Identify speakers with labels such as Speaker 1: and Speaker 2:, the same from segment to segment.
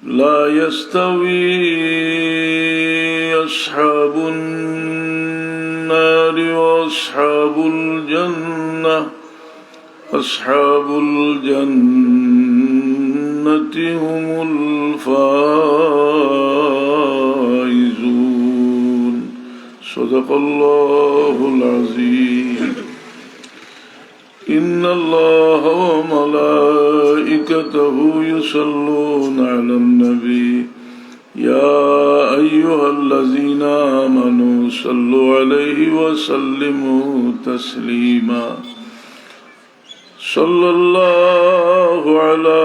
Speaker 1: لا يستوي أصحاب النار وأصحاب الجنة أصحاب الجنة هم الفائزون صدق الله العظيم. إن الله وملائكته يصلون على النبي يا أيها الذين آمنوا صلوا عليه وسلموا تسليما. صلى الله على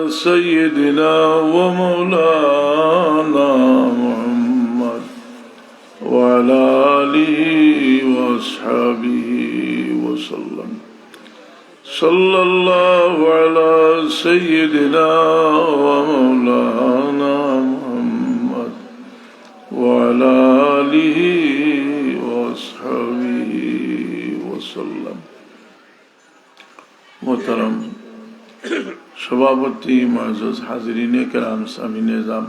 Speaker 1: سيدنا ومولانا محمد وعلى آله وأصحابه وسلم. صلى الله على سيدنا ومولانا محمد وعلى آله وأصحابه وسلم. मोहतरम सभापति मुअज़्ज़ज़ हाज़रीने किराम सामीने निज़ाम,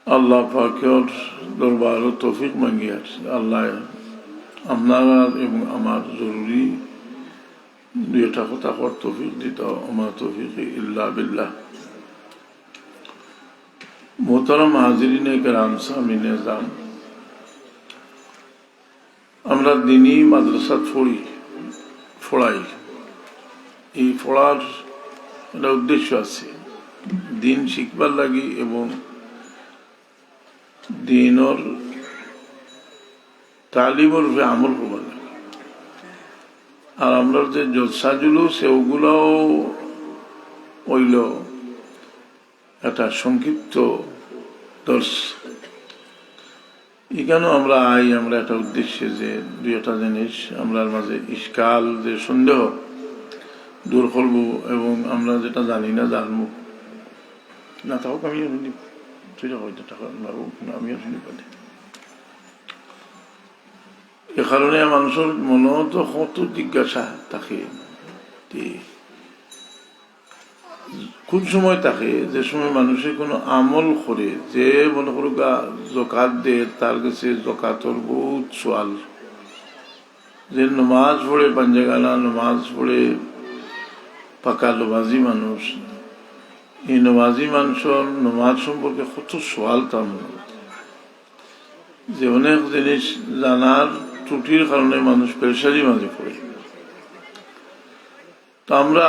Speaker 1: আল্লাহ পাকের দরবার তৌফিক মাঙ্গি আর আল্লাহ আপনারা এবং আমার জরুরি দুই একটা কথা কর তৌফিক দিত, আমার তৌফিক ইল্লা বিল্লাহ। মোহতরম হাজিরিনে কেরাম সামিনে নিজাম, আমরা দিনী মাদ্রাসাত পড়াই। এই পড়ার একটা উদ্দেশ্য আছে, দিন শিখবার লাগি এবং দিনের তালিমের উপরে আমল করবার লাগে। আর আমরা যে জলসাগুলো সেগুলোও হইল একটা সংক্ষিপ্ত দর্শ। এখানেও আমরা একটা উদ্দেশ্যে যে দুই একটা জিনিস আমরার মাঝে ইশকাল যে সন্দেহ দূর করব এবং আমরা যেটা জানি না জানবো না, তাও আমিও শুনি আমিও শুনি পারি। এ কারণে মানুষের মনে তো কত জিজ্ঞাসা থাকে, কোন সময় থাকে যে সময় মানুষে কোনো আমল করে, যে মনে করো জকাত দে, তার কাছে জকাতর বহুত সোয়াল। যে নমাজ পড়ে পাঞ্জাগানা, নমাজ পড়ে পাকা নমাজি মানুষ, এই নমাজি মানুষের নমাজ সম্পর্কে কত সোয়াল তার মনে, যে অনেক জিনিস জানার ত্রুটির কারণে মানুষ পেরেশানির মাঝে পড়ে। তো আমরা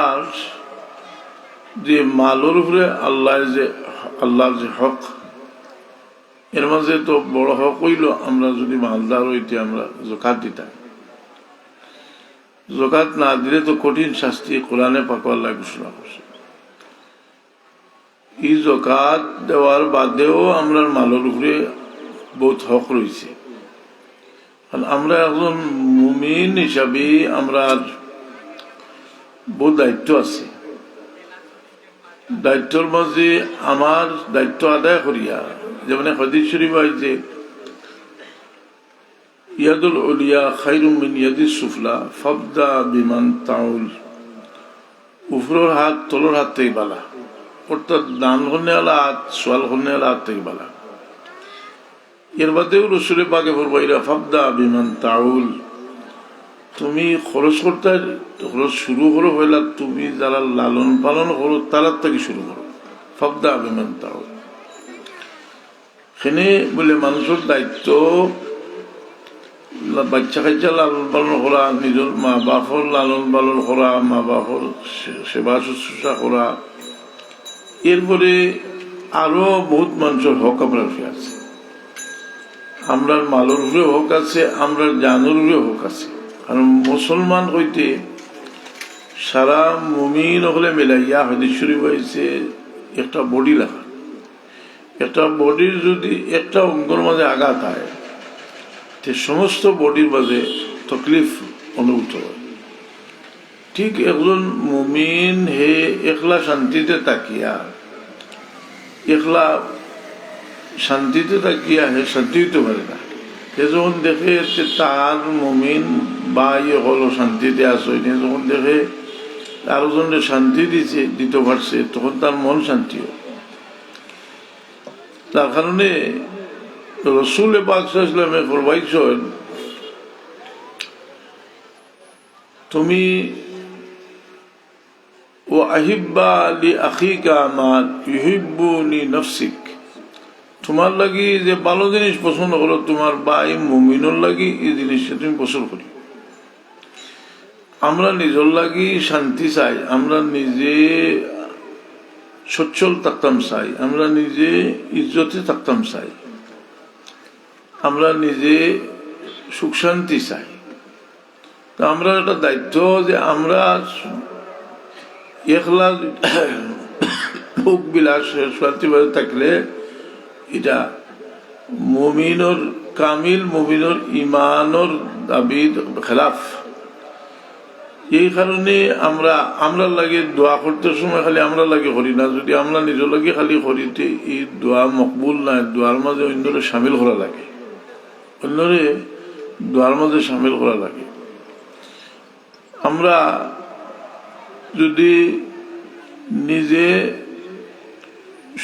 Speaker 1: যে মালের উপরে আল্লাহর যে হক, এর মাঝে তো বড় হক হইল আমরা যদি মালদার হইতে আমরা জকাত দিতাম। জকাত না দিলে তো কঠিন শাস্তি কোরআনে পাক আল্লাহ ঘোষণা করছে। এই জকাত দেওয়ার বাদেও আমরা মালের উপরে বহুত হক রয়েছে। আমরা একজন মুমিন হিসাবে আমরা বহুত দায়িত্ব আছে। দায়িত্বর মাঝে আমার দায়িত্ব আদায় করিয়া, যেমন হাদিস শরীফ আছে ইয়াদুল উলিয়া খায়রুম মিন ইয়াদিস সুফলা ফাবদা বিমান তাউল। উপরের হাত তলের হাত থেকে বালা, অর্থাৎ দান করনে আলা হাত, সোয়াল করনে আলা হাত থেকে বালা। এর বাদেও রসুলের পাকে ফরমাইলা ফাবদা বিমান তাউল, তুমি খরচ করতে খরচ শুরু করো হইলা তুমি যারা লালন পালন করো তারার থেকে শুরু করো। ফাবদা বিমান তাউল সেখানে বলে মানুষের দায়িত্ব বাচ্চা কাচ্চা লালন পালন করা, নিজের মা বাপর লালন পালন করা, মা বাপর সেবা শুশ্রূষা করা। এরপরে আরো বহুত মানুষের হক আপনার আছে। আমরা মালের উপরে হক আছে, আমরা জানের উপরে হক আছে। কারণ মুসলমান হইতে সারা মুমিন হলে মেলাইয়া হাদিস শরীফ হয়েছে একটা বডি লাগা। একটা বডির যদি একটা অঙ্গর মাঝে আঘাত হয়, সমস্ত বডির মাঝে তকলিফ অনুভূত হয়। ঠিক একজন মুমিন হে একলা শান্তিতে তাকিয়া, একলা শান্তিতে তাকিয়া হে শান্তি হইতে পারে না। সে যখন দেখে তার মুমিন বা ইয়ে হলো শান্তিতে আসে, যখন দেখে আরো জনের শান্তি দিতে পারছে, তখন তার মন শান্তি হয়। তার কারণে রসুল পাক সাল্লাল্লাহু আলাইহি ওয়াসাল্লাম ফরমাইছেন, তুমি ও আহিব্বা লি আখিকা মা ইউহিব্বুনি নাফসিক, তোমার লাগি যে ভালো জিনিস পছন্দ করো তোমার ভাই মুমিনুর লাগি এই জিনিসটা তুমি পছন্দ করি। আমরা নিজের লাগি শান্তি চাই, আমরা নিজে সচ্ছল থাকতাম চাই, আমরা নিজে ইজ্জতে থাকতাম চাই, আমরা নিজে সুখ শান্তি চাই। তো আমরা একটা দায়িত্ব যে আমরা একলা ভোগ বিলাস শান্তি থাকলে এটা মুমিনর কামিল মুমিনর ইমানর দাবির খেলাফ। এই কারণে আমরা লাগে দোয়া করতে সময় খালি আমরা লাগে করি না, যদি আমরা নিজের লাগে খালি করিতে এই দোয়া মকবুল না, দোয়ার মাঝে অন্যরে সামিল করা লাগে, অন্যরে দোয়ার মাঝে সামিল করা লাগে। আমরা যদি নিজে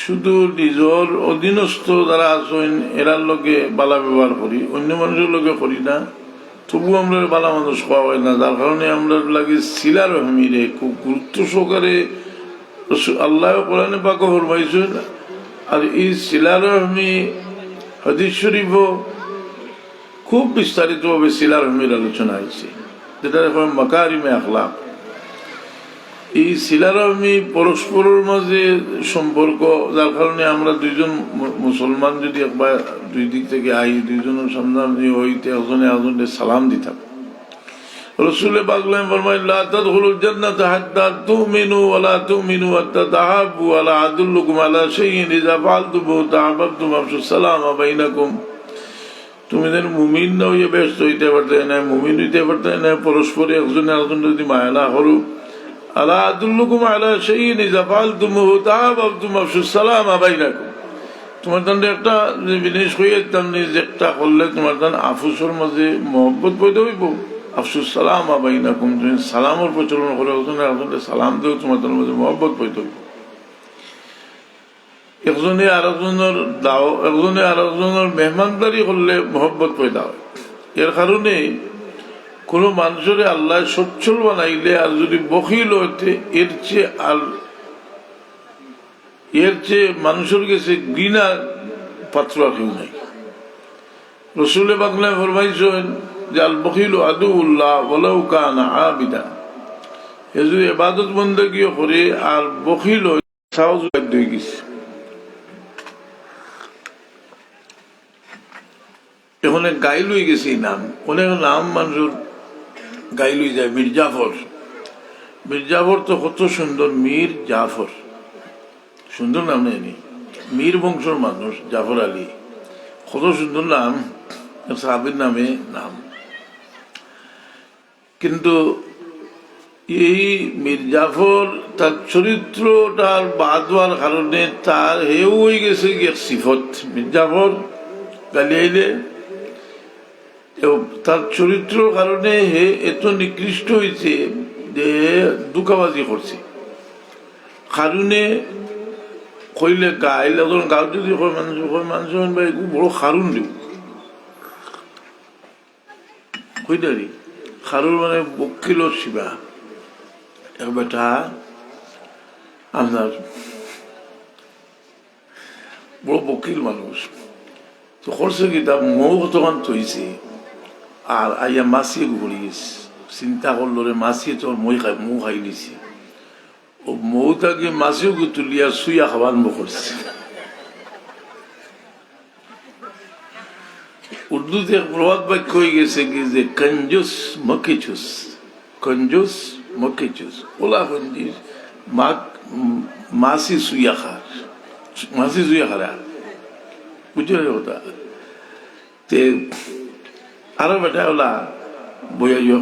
Speaker 1: শুধু নিজের অধীনস্থ যারা আছেন এরার লগে বালা ব্যবহার করি, অন্য মানুষের লগে করি না, তবু আমরা বালা মানুষ খাওয়া হয় না। যার কারণে আমরা লাগে সিলার রহমিরে খুব গুরুত্ব সহকারে আল্লাহ কোরআনে পাক ফরমাইছেন। আর এই সিলার রহমি হাদিস শরীফ খুব বিস্তারিতভাবে সিলার রহমির আলোচনা হয়েছে, যেটা মাকারিমে আখলাক। এই সিলারহমি পরস্পরের মাঝে সম্পর্ক, যার কারণে আমরা দুইজন মুসলমান যদি একবার দুই দিক থেকে আই, দুইজনের সামনে হইতে একজনে একজনের সালাম দিতাম। রসুলে পাকলাম ফরমায়, লা তাদখুলুল জান্নাতা হাত্তা তুমিনু ওয়া লা তুমিনু হাত্তা তাহাব্বু ওয়া লা আদুল্লুকুম আলা শাইইন ইযা ফাআলতুমু তাহাব্বাতুম আফশুস সালামা বাইনাকুম। তুমি যেন মুমিন না হইয়া ব্যস্ত হইতে পারতে না, মুমিন হইতে পারতে না, পরস্পরে একজনে একজন যদি মায়া না করো। আলা আদুল্লুকুম আলা শাইইন ইযা ফাআলতুমুহু তাহাব্বাতুম আফশুস সালামা বাইনাকুম। তোমার জন্য একটা জিনিস হইয়া যে একটা করলে তোমার জন্য আফুসের মাঝে মহব্বত পয়দা হইব। আফসুস সালামা বাইনাকুম, তুমি সালামের প্রচলন করে একজনে একজনের সালাম দেও, তোমার জন্য মাঝে মহব্বত পয়দা হইব। একজনে আরেকজনের মেহমানদারি করলে মহব্বত পয়দা হয়। এর কারণে কোন মানুষের আল্লাহ সচ্ছল বানাইলে আর যদি বখিল হইতে এর চেয়ে মানুষের কাছে ঘৃণা পাত্র কেউ নাই। রসুলে বাংলায় ফরমাইছেন যে আল বখিল আদুউল্লাহ ওয়ালাউ কানা আবিদা, এ যদি ইবাদত বন্দেগী করে আর বখিল সাহস হয়ে গেছে। এখানে গাই লই গেছে নাম, অনেক নাম মানুষের গাই লই যায়। মির্জাফর, মির্জাফর তো কত সুন্দর, মীর জাফর, সুন্দর নাম নেই, মীর বংশের মানুষ, জাফর আলী, কত সুন্দর নাম, সাহাবীর নামে নাম। কিন্তু এই মির্জাফর তার চরিত্রটার বাদ হওয়ার কারণে তার হেও হয়ে গেছে সিফত। মির্জাফর গালি আইলে তার চরিত্র কারণে হে এত নিকৃষ্ট হয়েছে যে দুকাবাজি করছে। কারণে কইলে গাইলে গাও যদি মানুষ ভাই বড় খারুন দিব কইদারি, খারুন মানে বকিল শিবা এক বেটা আপনার বড় বকিল মানুষ। তো করছে কি তার মৌ কতক্ষণ তৈছে আর আইয়া মাছিয়ে ঘুরি গেছে, চিন্তা করলো রে মাছিয়ে তোর মৌ খাই দিছে। ও মৌটাকে মাছিও তুলিয়া শুইয়া খাবার আরম্ভ করছে। উর্দুতে এক প্রবাদ বাক্য হয়ে গেছে কি যে কঞ্জুস মকিচুস, কঞ্জুস মকিচুস, ওলা কঞ্জিস মাছি শুইয়া খার, মাছি শুইয়া খারা, বুঝলে ওটা। তে আরো বেটা ওলা বইয়া ইয়ে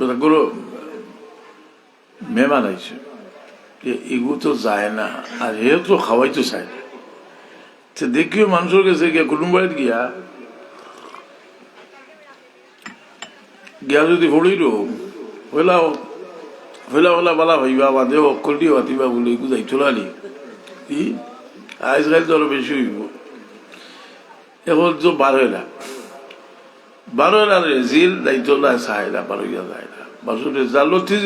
Speaker 1: আপনার মেহমান আইছে, এগুলো তো যায় না আর এ তো খাওয়াইতে চায় না। দেখিও মানুষের কাছে গিয়া কুটুম বাড়িতে গিয়া গিয়া যদি ভরিল হইলা হইলা হইলা বালা ভাইবা বাদে অক্ষর দিয়ে হাতিবা বলে যাই চলালি কি আজকাল তো আরো বেশি হইব এখন তো 12 রেজিল দায়িত্ব না চায় না 12 যায় না বাসু রেজালতি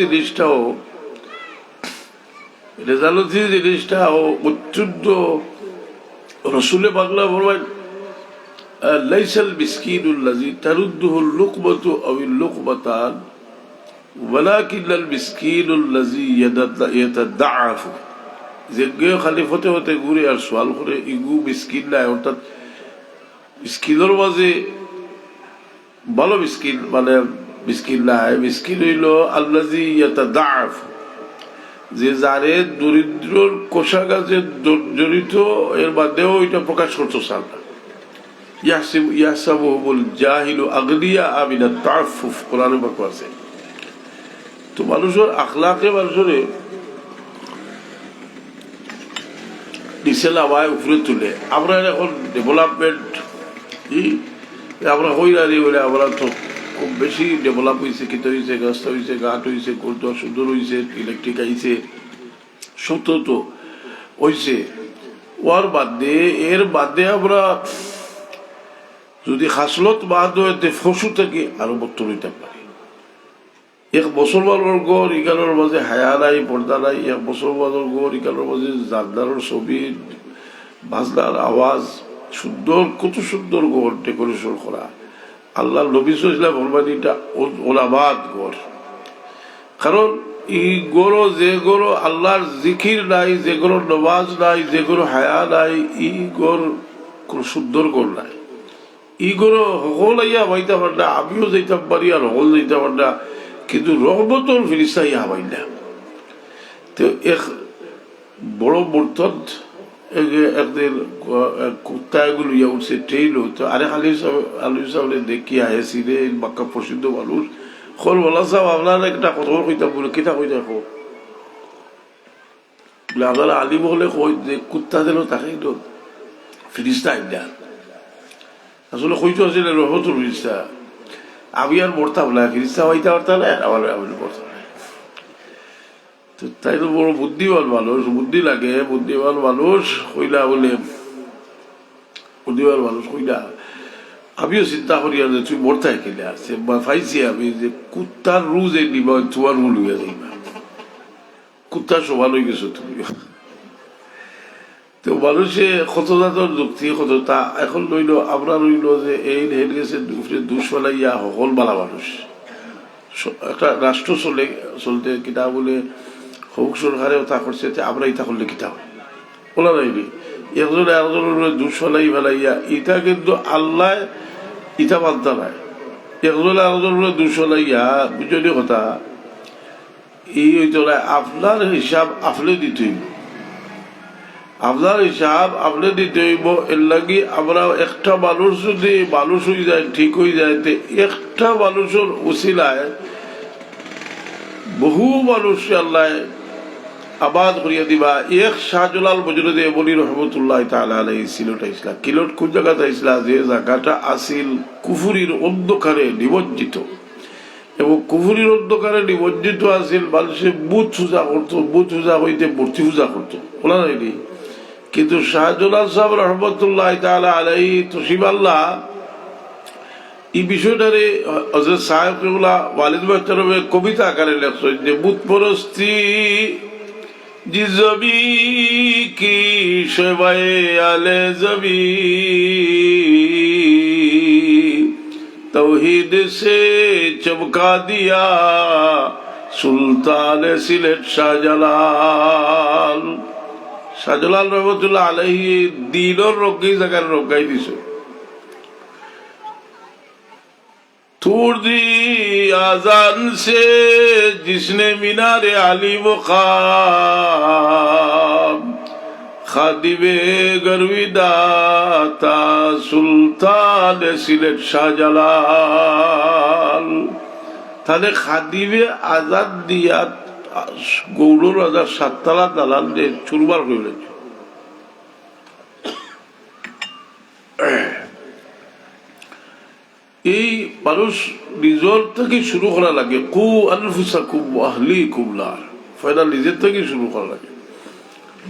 Speaker 1: জিনিসটাও অত্যন্ত রসুলে পাগলা বলবেন লাইসাল মিসকিনুল্লাযী তারুদ্দুহুল লুকমাতু আউল লুকমাতান ওয়ালাকিনাল মিসকিনুল্লাযী ইয়াতাদাআফু যে খালি হতে হতে ঘুরে আর সওয়াল করে ইগু মিসকিন না অর্থাৎ মিসকিনের মাঝে ভালো মিসকিন মানে মিসকিন না মিসকিন হইল আল্লাযী ইয়াতাদাআফু যে যারে দরিদ্রর কোষাগারে জড়িত এর বাদেও এটা প্রকাশ করতো সালটা ইয়াহসাবুহুল জাহিলু আগনিয়া মিনাত তাআফফুফ কোরআনে পাক আছে তো মানুষের আখলাকে মানুষের নিচে নামায় উপরে তুলে আমরা এখন ডেভেলপমেন্ট আমরা হইরানি বলে আমরা তো খুব বেশি ডেভেলপ হয়েছে কিত হয়েছে গাছটা হয়েছে ঘাট হয়েছে কোলটা সুন্দর হয়েছে ইলেকট্রিক আইছে সত্য তো হয়েছে ওর বাদে এর বাদে আমরা যদি খাসলত বাদ হইতে ফসু থেকে আরো বত্তর হইতে পারি 1 বছর বানোর গড় ইকানোর মাঝে হায়া নাই পর্দা নাই 1 বছর বানোর গড় ইকানোর মাঝে জানদার ছবি বাজনার আওয়াজ সুন্দর কত সুন্দর গড় ডেকোরেশন করা আল্লাহ নবী সাল্লাল্লাহু আলাইহি ওয়াসাল্লাম এটা ওলামাত গড় কারণ এই গড় যে গড় আল্লাহর জিকির নাই যে গড় নামাজ নাই যে গড় হায়া নাই এই গড় কোন সুন্দর গড় নাই ই গড় হল আইয়া হইতে পার না আমিও যাইতাম পারি আর হল যাইতে পার না কিন্তু রহমতুল ফিরিস্তা ইয়া হবাই না তো এক বড় মুরতাদ একদিন কুত্তাগুলো ইয়া উঠছে ট্রেইল তো আরেক আলু সাহেব দেখি আহেছিলেন বাক্কা প্রসিদ্ধ মানুষ খোল বলা সাহেব আপনার একটা কথা কইতাম বলে কিতা কই দেখো বলে আপনারা আলিম হলে কই যে কুত্তা দিল তাকে ফিরিস্তা আইনা আসলে কইতো আসলে রহমতুল ফিরিস্তা আমি আর মরতাম না ফিরিস্তা হইতে পারতাম না আমার মরতাম না তো তাই তো বড় বুদ্ধিমান মানুষ বুদ্ধি লাগে বুদ্ধিমান মানুষ কইলা বলে বুদ্ধিমান মানুষ কইলা আমিও চিন্তা করি যে তুই মরতাই কেলে আছে পাইছি আমি যে কুত্তার রুজ এই নিবা তোমার রু লইয়া যাইবা কুত্তার সমান হয়ে গেছো তুমি তো মানুষে কতদাতর যুক্তি কতটা এখন রইল আমরা রইল যে এই হেল গেছে দুঃসলাইয়া সকল বালা মানুষ একটা রাষ্ট্র চলতে কিতা বলে হোক সরকারেও তা করছে আমরা ইটা করলে কিতা হয় বলা যায়নি একজনে আরেকজনের দুঃসলাই ফেলাইয়া ইটা কিন্তু আল্লাহ ইটা মানতে নাই একজনে আরেকজনের দুঃসলাইয়া বুঝলি কথা এই হইতে আপনার হিসাব আপনি দিতেই আপনার হিসাব আপনি দিতে হইব এর লাগি আমরা একটা মানুষ যদি মানুষ হয়ে যায় ঠিক হয়ে যায় একটা মানুষের উসিলায় বহু মানুষ আল্লাহ আবাদ করিয়া দিবা এক শাহজালাল মজরুদে বলি রহমতুল্লাহ তাআলা আলাইহি সিলেট ইসলাম কিলোট কোন জায়গাতে ইসলাম যে জায়গাটা আসিল কুফুরির অন্ধকারে নিমজ্জিত এবং কুফুরির অন্ধকারে নিমজ্জিত আসিল মানুষে বুধ পূজা করতো বুধ পূজা হইতে মূর্তি পূজা করতো বলা যায়নি কিন্তু শাহজালাল সাহেব রহমতুল্লাহ তাআলা আলাইহি তসিব আল্লাহ এই বিষয়টারে হযরত সাহেব কেবলা ওয়ালিদ মোহতারমে কবিতা আকারে লেখছেন যে বুত পরস্তি জিজবি কি শবায়ে আলে জবি तौहीद से चमका दिया सुल्तान सिलेट शाहजालाल शाहजालाल रहमतुल्लाह अलैहि दीनर রক্ষী জায়গার রক্ষাই দিছে तूर दी आजान से जिसने मीनारे आली मुकाम खादिबे गर्विदाता सुल्तान सिलेट शाहजालाल তাহলে খাদিবে আজাদ দিয়া গৌড় রাজার 7 তলা দালাল দিয়ে চুরমার হইলেন এই মানুষ নিজের থেকে শুরু করা লাগে, কু আনফুসাকুম ওয়া আহলিকুম নার, ফায়দা নিজের থেকে শুরু করা লাগে।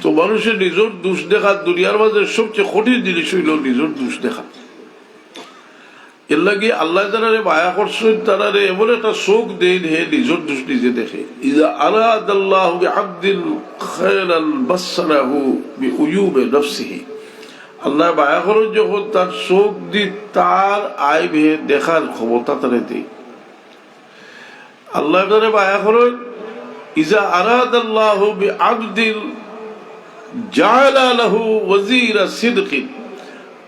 Speaker 1: তো মানুষের নিজের দোষ দেখা দুনিয়ার মাঝে সবচেয়ে কঠিন জিনিস হইল নিজের দোষ দেখা। এর লাগে আল্লাহ তাআলা মায়া করছেন, তারা এমন একটা চোখ দেন হে নিজের দোষ নিজে দেখে। ইযা আরাদাল্লাহু বিআবদিন খায়রান বাসসারাহু বিউয়ুবি নাফসিহি, আল্লাহ মায়া করেন যখন তার চোখ দি তার আইবে দেখার ক্ষমতা তারে দেয়। আল্লাহ তাআলা মায়া করেন ইযা আরাদাল্লাহু বিআবদিন জাআলা লাহু ওয়াজিরা সিদকিন,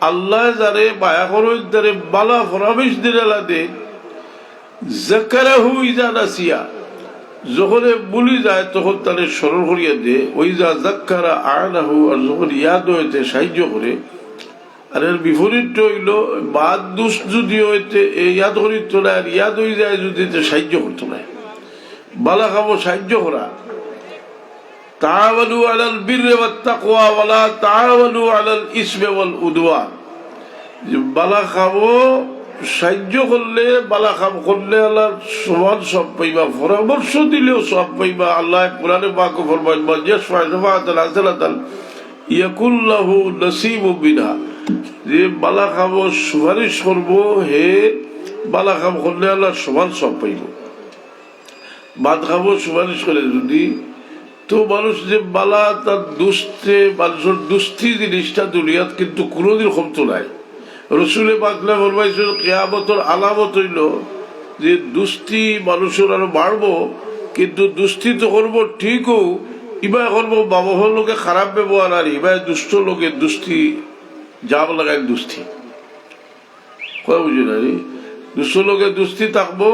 Speaker 1: আল্লাহ যারে মায়া করেন তারে বালা ফরাবিশ দিলা দে। যাকারাহু ইযা নাসিয়া, যখন ভুলি যায় তখন তারে স্মরণ করিয়া দে। ওইজা যাক্কারা আনাহু, আর যখন ইয়াদ হইতে সাহায্য করে। আর এর বিপরীত হইল বাদ দুষ যদি হইতে ইয়াদ করিত না, আর ইয়াদ হয়ে যায় যদি সাহায্য করতো না। বালা খাবো সাহায্য করা, তাআওয়ানু আলাল বিররি ওয়াত তাকওয়া ওয়ালা তাআওয়ানু আলাল ইসমি ওয়াল উদওয়ান, বালা খাবো সাহায্য করলে, বালা কাম করলে আল্লাহ সমান সব পাইবা, পরামর্শ দিলেও সব পাইবা। আল্লাহ কোরআনে পাক ফরমায় মাইয়াশফা শাফাআতান হাসানাতান ইয়াকুল লাহু নাসীবুম মিনহা, যে বালা খাবো সুপারিশ করবো হে বালা কাম করলে আল্লাহ সমান সব পাইব। বাদ খাবো সুপারিশ করে যদি, তো মানুষ যে বালা তার দুস্থে, মানুষের দুস্থি জিনিসটা দুনিয়াত কিন্তু কোনোদিন কমতো নাই। রসুলে পাকলা ফরমাইছেন কিয়ামতের আলামত হইল যে দুস্থি মানুষের আরো বাড়বো, কিন্তু দুস্থি তো করবো ঠিকও, ইবা করবো বাবহর লোকে খারাপ ব্যবহার, আর ইবা দুষ্ট লোকে দুস্থি জাম লাগাই দুস্থি কয় বুঝি না রে। দুষ্ট লোকে দুস্থি থাকবো,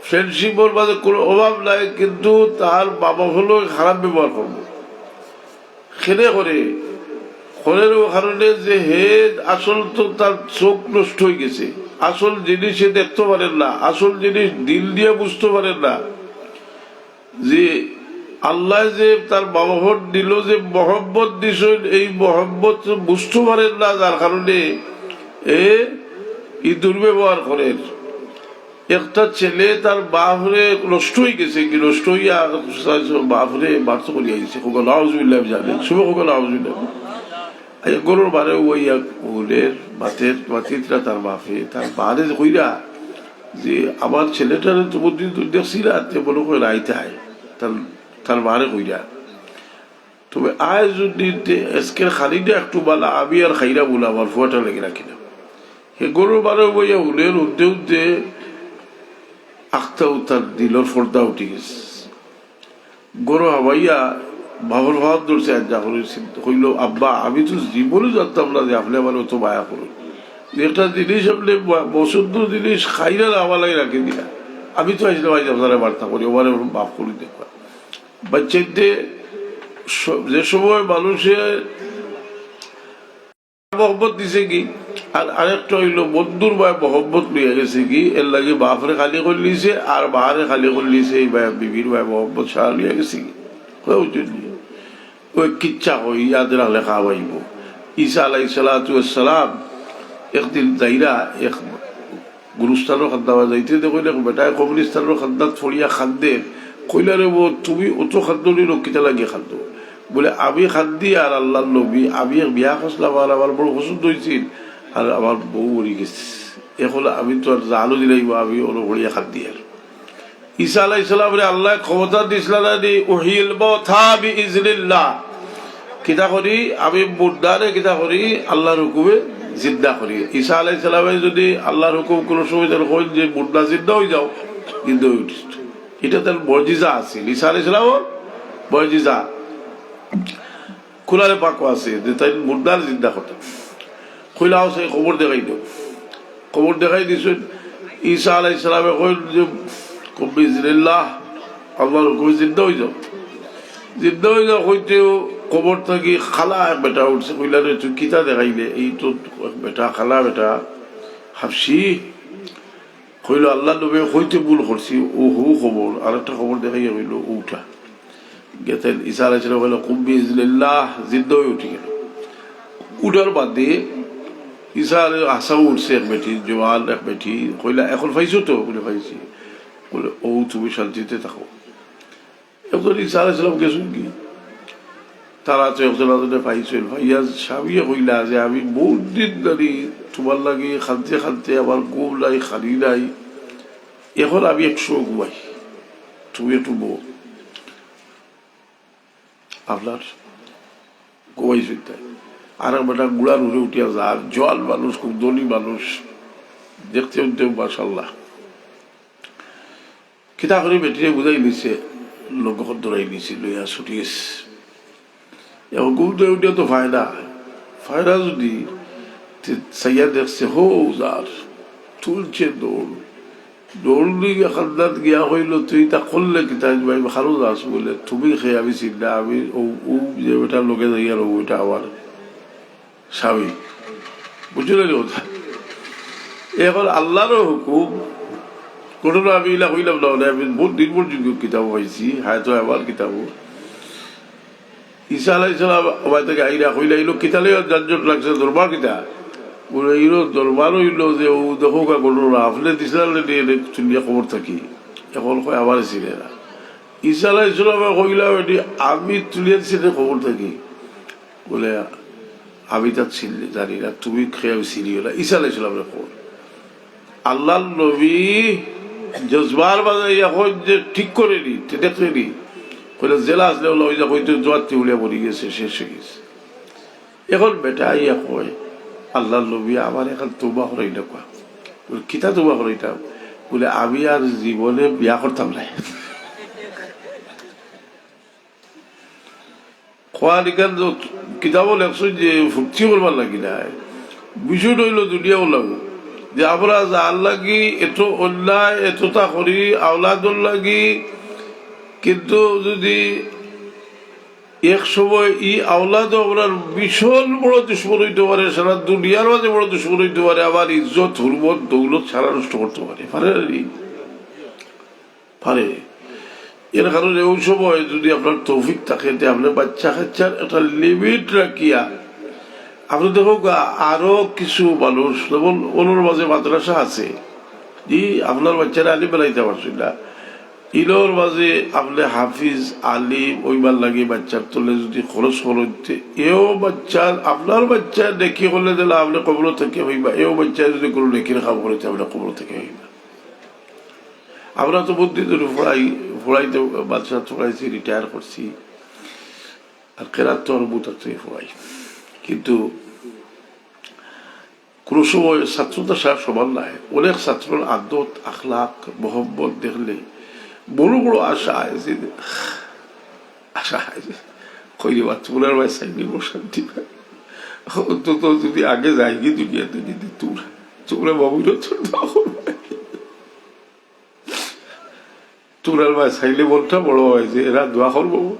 Speaker 1: ফ্রেন্ডশিপের মাঝে কোনো অভাব নাই, কিন্তু তার বাবা হলো খারাপ ব্যবহার করবো। খেলে করে কারণে যে হে আসল তো তার চোখ নষ্ট হয়ে গেছে, আসল জিনিস সে দেখতে পারেন না, আসল জিনিস দিল দিয়ে বুঝতে পারেন না। যে আল্লাহ যে তার বাবাহর দিল, যে মহব্বত দিস, এই মহব্বত বুঝতে পারেন না, যার কারণে এই দুর্ব্যবহার করেন। একটা ছেলে তার বাপরে নষ্ট হয়ে গেছে, কি নষ্ট হইয়া বাপরে বার্থ করিয়া গেছে, নাউজুবিল্লাহ জানেন, শুভ নাউজুবিল্লাহ। গরুর বারে ওইয়া ওলের বাতের বাতিতরা তার বাপে তার বারে কইরা যে আমার ছেলেটার বুদ্ধি দেখছিলা, তে বলো করে রাইতে আয়, তার বারে কইরা তবে আয় যদি আজকের খালিটা একটু বালা আমি আর খাইরা বলে আমার ফুয়াটা লেগে রাখিলাম। সে গরুর বারে বইয়া উলের উঠতে উঠতে আখতা উত্তার দিলর ফর্দা উঠে গেছে। গরু হাবাইয়া বাবর ভাব ধরছে, যা কইল আব্বা আমি তো জীবনে জানতাম না যে আপনি আমার অত মায়া করুন, একটা জিনিস আপনি বসন্ত জিনিস খাইরা আমালাই রাখে দিয়া, আমি তো আসলে ভাই আপনারা বার্তা করি ওমারে মাফ করি দেখবা। বাচ্চাদের যে সময় মানুষের মহব্বত দিছে কি, আর আরেকটা হইলো বন্ধুর ভাই মহব্বত লইয়া গেছে কি, এর লাগে বাপরে খালি করে লিছে আর বাহারে খালি করে লিছে, এই ভাই বিবির ভাই মহব্বত সারা লইয়া গেছে কি ওই কিচ্ছা হই ইয়াদ রাখলে খাওয়াইব। ঈসা আলাইহিসসালাম একদিন যাইরা এক গুরুস্থানের খাদ্দাওয়া যাইতে কইলে বেটায় কবরিস্থানের খাদ্দাত ফড়িয়া খাদ্যে কইলা রে তুমি অত খাদ্য নিল কিতা লাগে খাদ্য, বলে আমি খাদ্দি আর আল্লাহ নবী আমি বিয়া খসলাম, আর আমার বড় পছন্দ হয়েছিল, আর আমার বউ মরি গেছে, এখন আমি তো আর জালও দিলাইব, আমি ওর ভরিয়া খাদ্দি। আর ঈসা আলাইহিস সালামরে আল্লাহ ক্ষমতা দিছিলা না দি উহিল মাউতা বিইজনিল্লাহ, কিতা করি আমি মুর্দারে কিতা করি আল্লাহর হুকুমে জিন্দা করি। ঈসা আলাইহিস সালামে যদি আল্লাহর হুকুম কোন সময় তার কই যে মুর্দা জিন্দা হয়ে যাও, কিন্তু এটা তার মুজিজা আছে। ঈসা আলাইহিস সালামের মুজিজা কোরআনে পাক আছে যে তাই মুর্দার জিন্দা করতে কইলাও, সেই খবর দেখাই দাও, খবর দেখাই দিছেন। ঈসা আলাইহিস সালামে কইল যে বিইজনিল্লাহ আল্লাহর হুকুমে জিন্দা হয়ে যাও, জিন্দা হয়ে যাও হইতেও খবর থাকি খালা এক বেটা উঠছে, কইলা রে তুই কিতা দেখাইলে, এই তো বেটা খালা বেটা হাফসি, কইল আল্লাহ নবী হইতে ভুল করছি, ও হু খবর আর একটা খবর দেখাইয়া হইল উঠা গেতেন। ঈসা আলাইহিস সালাম কইল কুম বিইজনিল্লাহ, জিন্দা হয়ে উঠে গেল। উঠার বাদে ইসার আশাও উঠছে এক বেটি জোয়ান এক বেটি কইলা এখন পাইছো তো বলে পাইছি বলে ও তুমি শান্তিতে থাকো একজন ইসা আলাইসালাম গেছেন কি তারা তো একজন আদনে পাইছেন ভাইয়া স্বামী কইলা যে আমি বহুত দিন ধরে তোমার লাগে খানতে খানতে আমার ঘুম নাই খালি নাই এখন আমি একশো ঘুমাই তুমি একটু বউ আপনার ঘুমাইছেন তাই আর বেটা গুড়ার উঠে উঠিয়া যার জল মানুষ খুব ধনী মানুষ দেখতে উঠতেও মাশাল্লাহ কিতা করে বেটিরে বুঝাই নিছে লোক ধরাই নিছে লইয়া ছুটিয়েছ এখন ঘুম ধরে উঠিয়া তো ফায়দা যদি সাইয়া দেখছে হো যার তুলছে দৌড় দিকে খান্দাত গিয়া হইল তুই তা করলে কিতা ভাই খারো যাস বলে তুমি খেয়ে আমি চিন্তা আমি ও যে ওটা লোকে যাইয়া ওইটা আমার স্বামী বুঝলেন কথা এখন আল্লাহরও হুকুম কোনো আমি এলা কইলাম না আমি বহুত নির্ভর যোগ্য কিতাব পাইছি হয়তো আমার কিতাব ঈসা আলাইহিসসালাম আমার থেকে আইরা কইলা এলো কিতালে যানজট লাগছে দরবার কিতা বলে এলো দরবার হইল যে ও দেখো কা কোনো আপনি দিছিলেন চুলিয়া খবর থাকি এখন কয় আমার ছিল না ঈসা আলাইহিসসালাম কইলা এটি আমি তুলিয়া দিছিলে খবর থাকি বলে আমি তার ছিলি জানি না তুমি খেয়ে ছিলি না ঈসা আলাইহিসসালামের খবর আল্লাহ নবী জজবার বাজাই এখন যে ঠিক করে নি দেখলেনি কইলে জেলা আসলে ওই যে হয়তো জোয়ারটি উলিয়া পড়ে গেছে শেষ হয়ে গেছে এখন বেটা ইয়া কয় আল্লাহ নবী আমার এখন তোবা হরাই না কোয়া কিতা তোবা হরাইতাম বলে আমি আর জীবনে বিয়া করতাম না খোয়া লিখান কিতাব লেখছো যে ফুর্তি করবার লাগি না বিষয়টা হইল দুনিয়া লাগু যে আমরা যার লাগি এত অন্যায় এতটা করি আওলাদর লাগি কিন্তু যদি এক সময় আওলাদ আপনার ভীষণ বড় দুশ্মন হইতে পারে সারা দুনিয়ার মাঝে বড় দুশ্মন হইতে পারে আবার ইজ্জত হুরমত দৌলত সারা নষ্ট করতে পারে পারে এর কারণে ওই সময় যদি আপনার তৌফিক থাকে আপনার বাচ্চা কাচ্চার একটা লিমিট রাখিয়া আপনি দেখো আরো কিছু মানুষ যেমন ওনার মাঝে মাদ্রাসা আছে জি আপনার বাচ্চারা আলিম বেলাইতে পারছেন না ইলোর মাঝে আপনি হাফিজ আলিম ওইবার লাগে বাচ্চার তোলে যদি খরচ করতে এও বাচ্চার আপনার বাচ্চা দেখি করলে দিলে আপনি কবর থেকে হইবা এও বাচ্চা যদি কোনো নেকির খাম করতে আপনার কবর থেকে হইবা আমরা তো বুদ্ধি ধরে ফোড়াইতে বাচ্চা ফোড়াইছি রিটায়ার করছি আর কেরাত তো অনুভূত থেকে ফোড়াই কিন্তু কোন সময় ছাত্রতা সার সমান নাই অনেক ছাত্রের আদত আখলাক মোহাম্মত দেখলে বড় বড় আশা আছে কই বাচ্চাগুলার ভাই সাইকেল শান্তি পায় অন্তত যদি আগে যাই গিয়ে দুনিয়াতে যদি তোমরা বাবুর তোমরা ভাই চাইলে মনটা বড় হয় যে এরা দোয়া করবো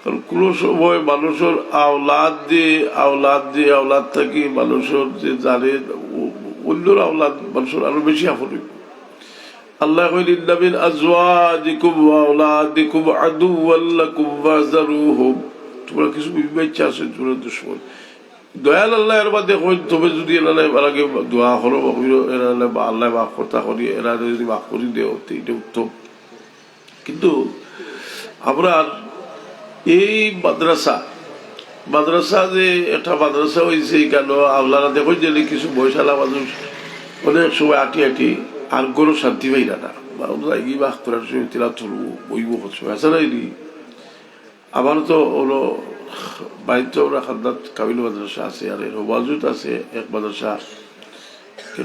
Speaker 1: কারণ কোন সময় মানুষের আওলাদ থাকি মানুষের যে জানে অন্যর আওলাদ মানুষের আরো বেশি আফল হইব আল্লাহ কইলেন মিন আজওয়াজিকুম ওয়া আওলাদিকুম আদুওয়াল লাকুম ফাহযারুহুম তোমরা কিছু বাচ্চা আছে তোমরা দুশমন দয়াল আল্লাহ এর মধ্যে কই তবে যদি এরা আগে দোয়া করো এরা আল্লাহ মাফ করতা করি এরা যদি মাফ করে দেও এটা উত্তম কিন্তু আমরা এই মাদ্রাসা যে একটা মাদ্রাসা হয়েছে কেন আপনারা দেখো যে কিছু বয়সালা মানুষ অনেক সময় আটি আর কোনো শান্তি পাই না কি বাস করার সময় তিলা তুলব বইব আছে নাই নি আমার তো হলো বাড়িতে ওরা খান্দাত কাবিল মাদ্রাসা আছে আর এর বাজুত আছে এক মাদ্রাসা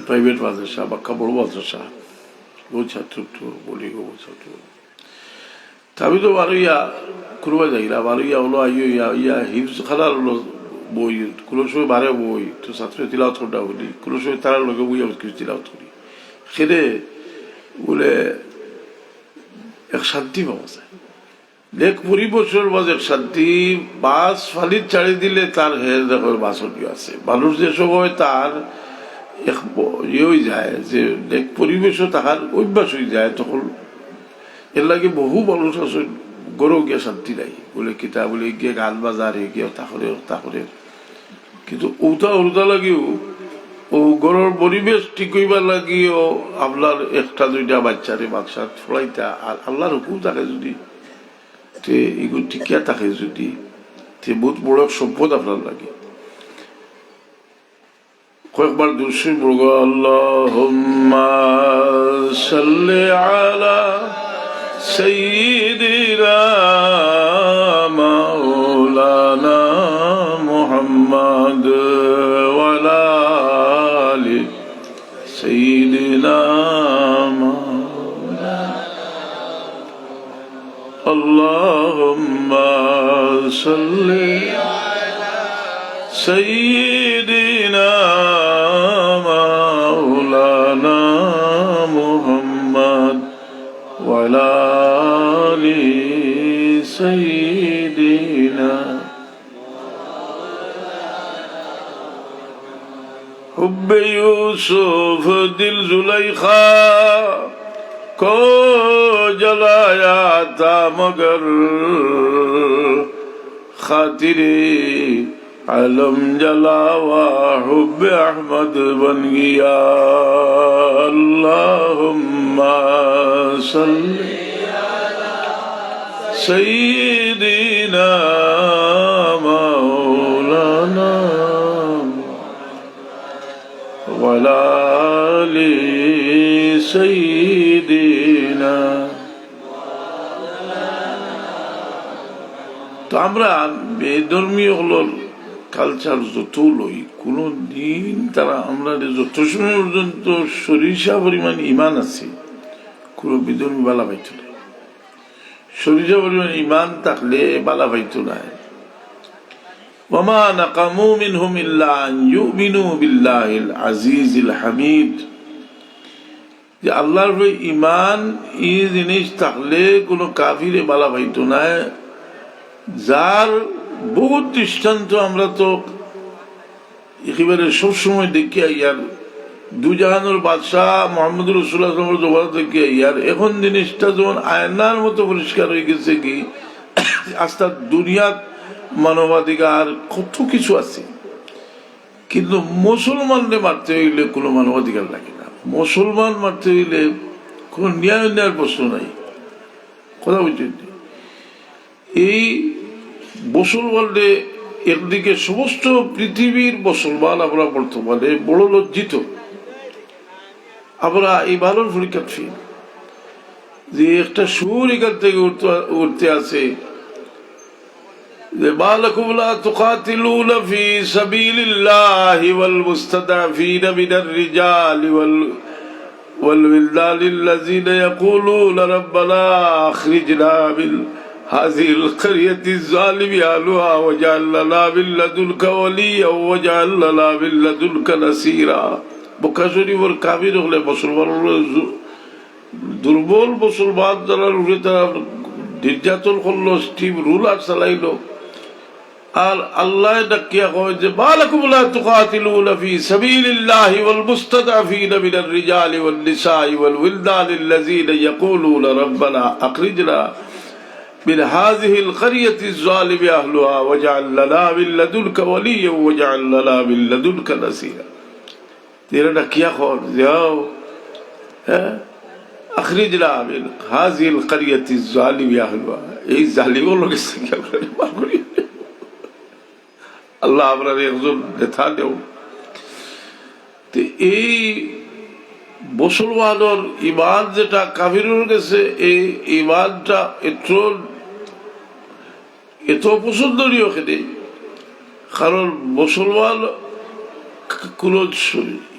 Speaker 1: প্রাইভেট মাদ্রাসা বাক্কা বড় মাদ্রাসা বহু ছাত্র বলি বহু ছাত্র আমি তো বারোইয়া করবা যাই না বারোইয়া হলো ইয়া হিফজ খানার হলো বই কোনো সময় বারে বই তো ছাত্র তিলাওয়াত করতে বলি কোনো সময় তার লোকে বই আমি কিছু তিলাওয়াত করি সেটা বলে এক শান্তি পাওয়া যায় দেখ 20 বছর মাঝে এক শান্তি বাস ফালির ছাড়ি দিলে তার হের দেখো বাসনীয় আছে মানুষ যে সময় তার এক ইয়ে হয়ে যায় যে দেখ পরিবেশও তাহার অভ্যাস হয়ে যায় তখন এর লাগে বহু মানুষ আছে গরু গিয়ে শান্তি নাই বলে কিতা বলে গিয়ে গান বাজারে গিয়ে তাহলে কিন্তু ওটা লাগেও ও গরুর পরিবেশ ঠিক হইবার লাগিও আপনার একটা দুইটা বাচ্চারে বাক্সাত ফলাইতা আর আল্লাহর হুকুম থাকে যদি তে এগুলো ঠিকিয়া থাকে যদি তে বহুত বড় সম্পদ আপনার লাগে কয়েকবার দুরশি বলব আল্লাহুম্মা সাল্লি আলা সাইয়্যিদিনা মাওলানা মুহাম্মদ ওয়া আলা আলি সাইয়্যিদিনা আল্লাহুম্মা সাল্লি আলা সাইয়্যিদিনা মাওলানা মুহাম্মদ ওয়া আলা আলি সাইয়্যিদিনা হুব্বে ইউসুফ দিল জুলাইখা को जलाया था मगर खातिरे अलम जलावा हुब अहमद बन गया अल्लाहुम्मा सल्ली अला सय्यिदिना मौलाना वला आलि सय्यिदिना। তো আমরা বেধর্মীয় হলোর কালচার যত লই কোন দিন তারা আমরা যত সময় পর্যন্ত সরিষা পরিমাণ ইমান আছে কোন বিধর্মী বালা পাইত না সরিষা পরিমাণ ইমান থাকলে বালা পাইত না ওয়ামা নাকামু মিনহুম ইল্লা আন ইউমিনু বিল্লাহিল আজিজিল হামিদ যে আল্লাহর উপরে ইমান এই জিনিস থাকলে কোনো কাফিরে বালা পাইত না যার বহুত দৃষ্টান্ত আমরা তো একেবারে সবসময় দেখি ইয়ার দুজাহানের বাদশাহ মোহাম্মদ রাসূলুল্লাহ জবাব দেখি ইয়ার এখন জিনিসটা যেমন আয়নার মতো পরিষ্কার হয়ে গেছে কি আস্তা দুনিয়ার মানবাধিকার কত কিছু আছে কিন্তু মুসলমানদের মারতে হইলে কোনো মানবাধিকার লাগে না মুসলমান মারতে হইলে কোনো ন্যায় নেওয়ার প্রশ্ন নাই কথা বুঝছেন এই মুসলমানদের একদিকে সমস্ত পৃথিবীর মুসলমান আমরা বর্তমানে বড় লজ্জিত আমরা এই ভালোর পরীক্ষা ফির যে একটা সুর এখান থেকে উঠতে আছে ما لكم لا تقاتلون في سبيل الله والمستضعفين من الرجال والولدان الذين يقولون ربنا أخرجنا من هذه القرية الظالم أهلها واجعل لنا من لدنك وليا واجعل لنا من لدنك نصيرا মক্কা শরীফের কাফির হলে মুসলমান দুর্বল মুসলমান যারা রুখে তারা নির্যাতন করলো স্টিম রুলার চালাইলো আর আল্লাহ ডাকিয়া কয় যে মালাকুম লা তুকাতিলুনা ফি সাবিলিল্লাহি ওয়াল মুস্তাদআফিনা মিনার রিজালি ওয়ান নিসাই ওয়াল উইলদানিল্লাযীনা ইয়াকুলুনা রাব্বানা আখরিজনা মিন হাযিহিল ক্বরিয়াতিজ যালিমি আহলুহা ওয়াজআল লানা মিন লাদুনকা ওয়ালিয়্যা ওয়াজআল লানা মিন লাদুনকা নাসীরা। তেরা ডাকিয়া কয় যাও আখরিজনা মিন হাযিহিল ক্বরিয়াতিজ যালিমি আহলুহা এই জালিমের লোকের সঙ্গে আমরা বার করি আল্লাহ আপনার একজন নেতা দেও। এই মুসলমানের ইমান যেটা কাফিরের কাছে এই ইমানটা এত পছন্দনীয় খেতে কারণ মুসলমান কোন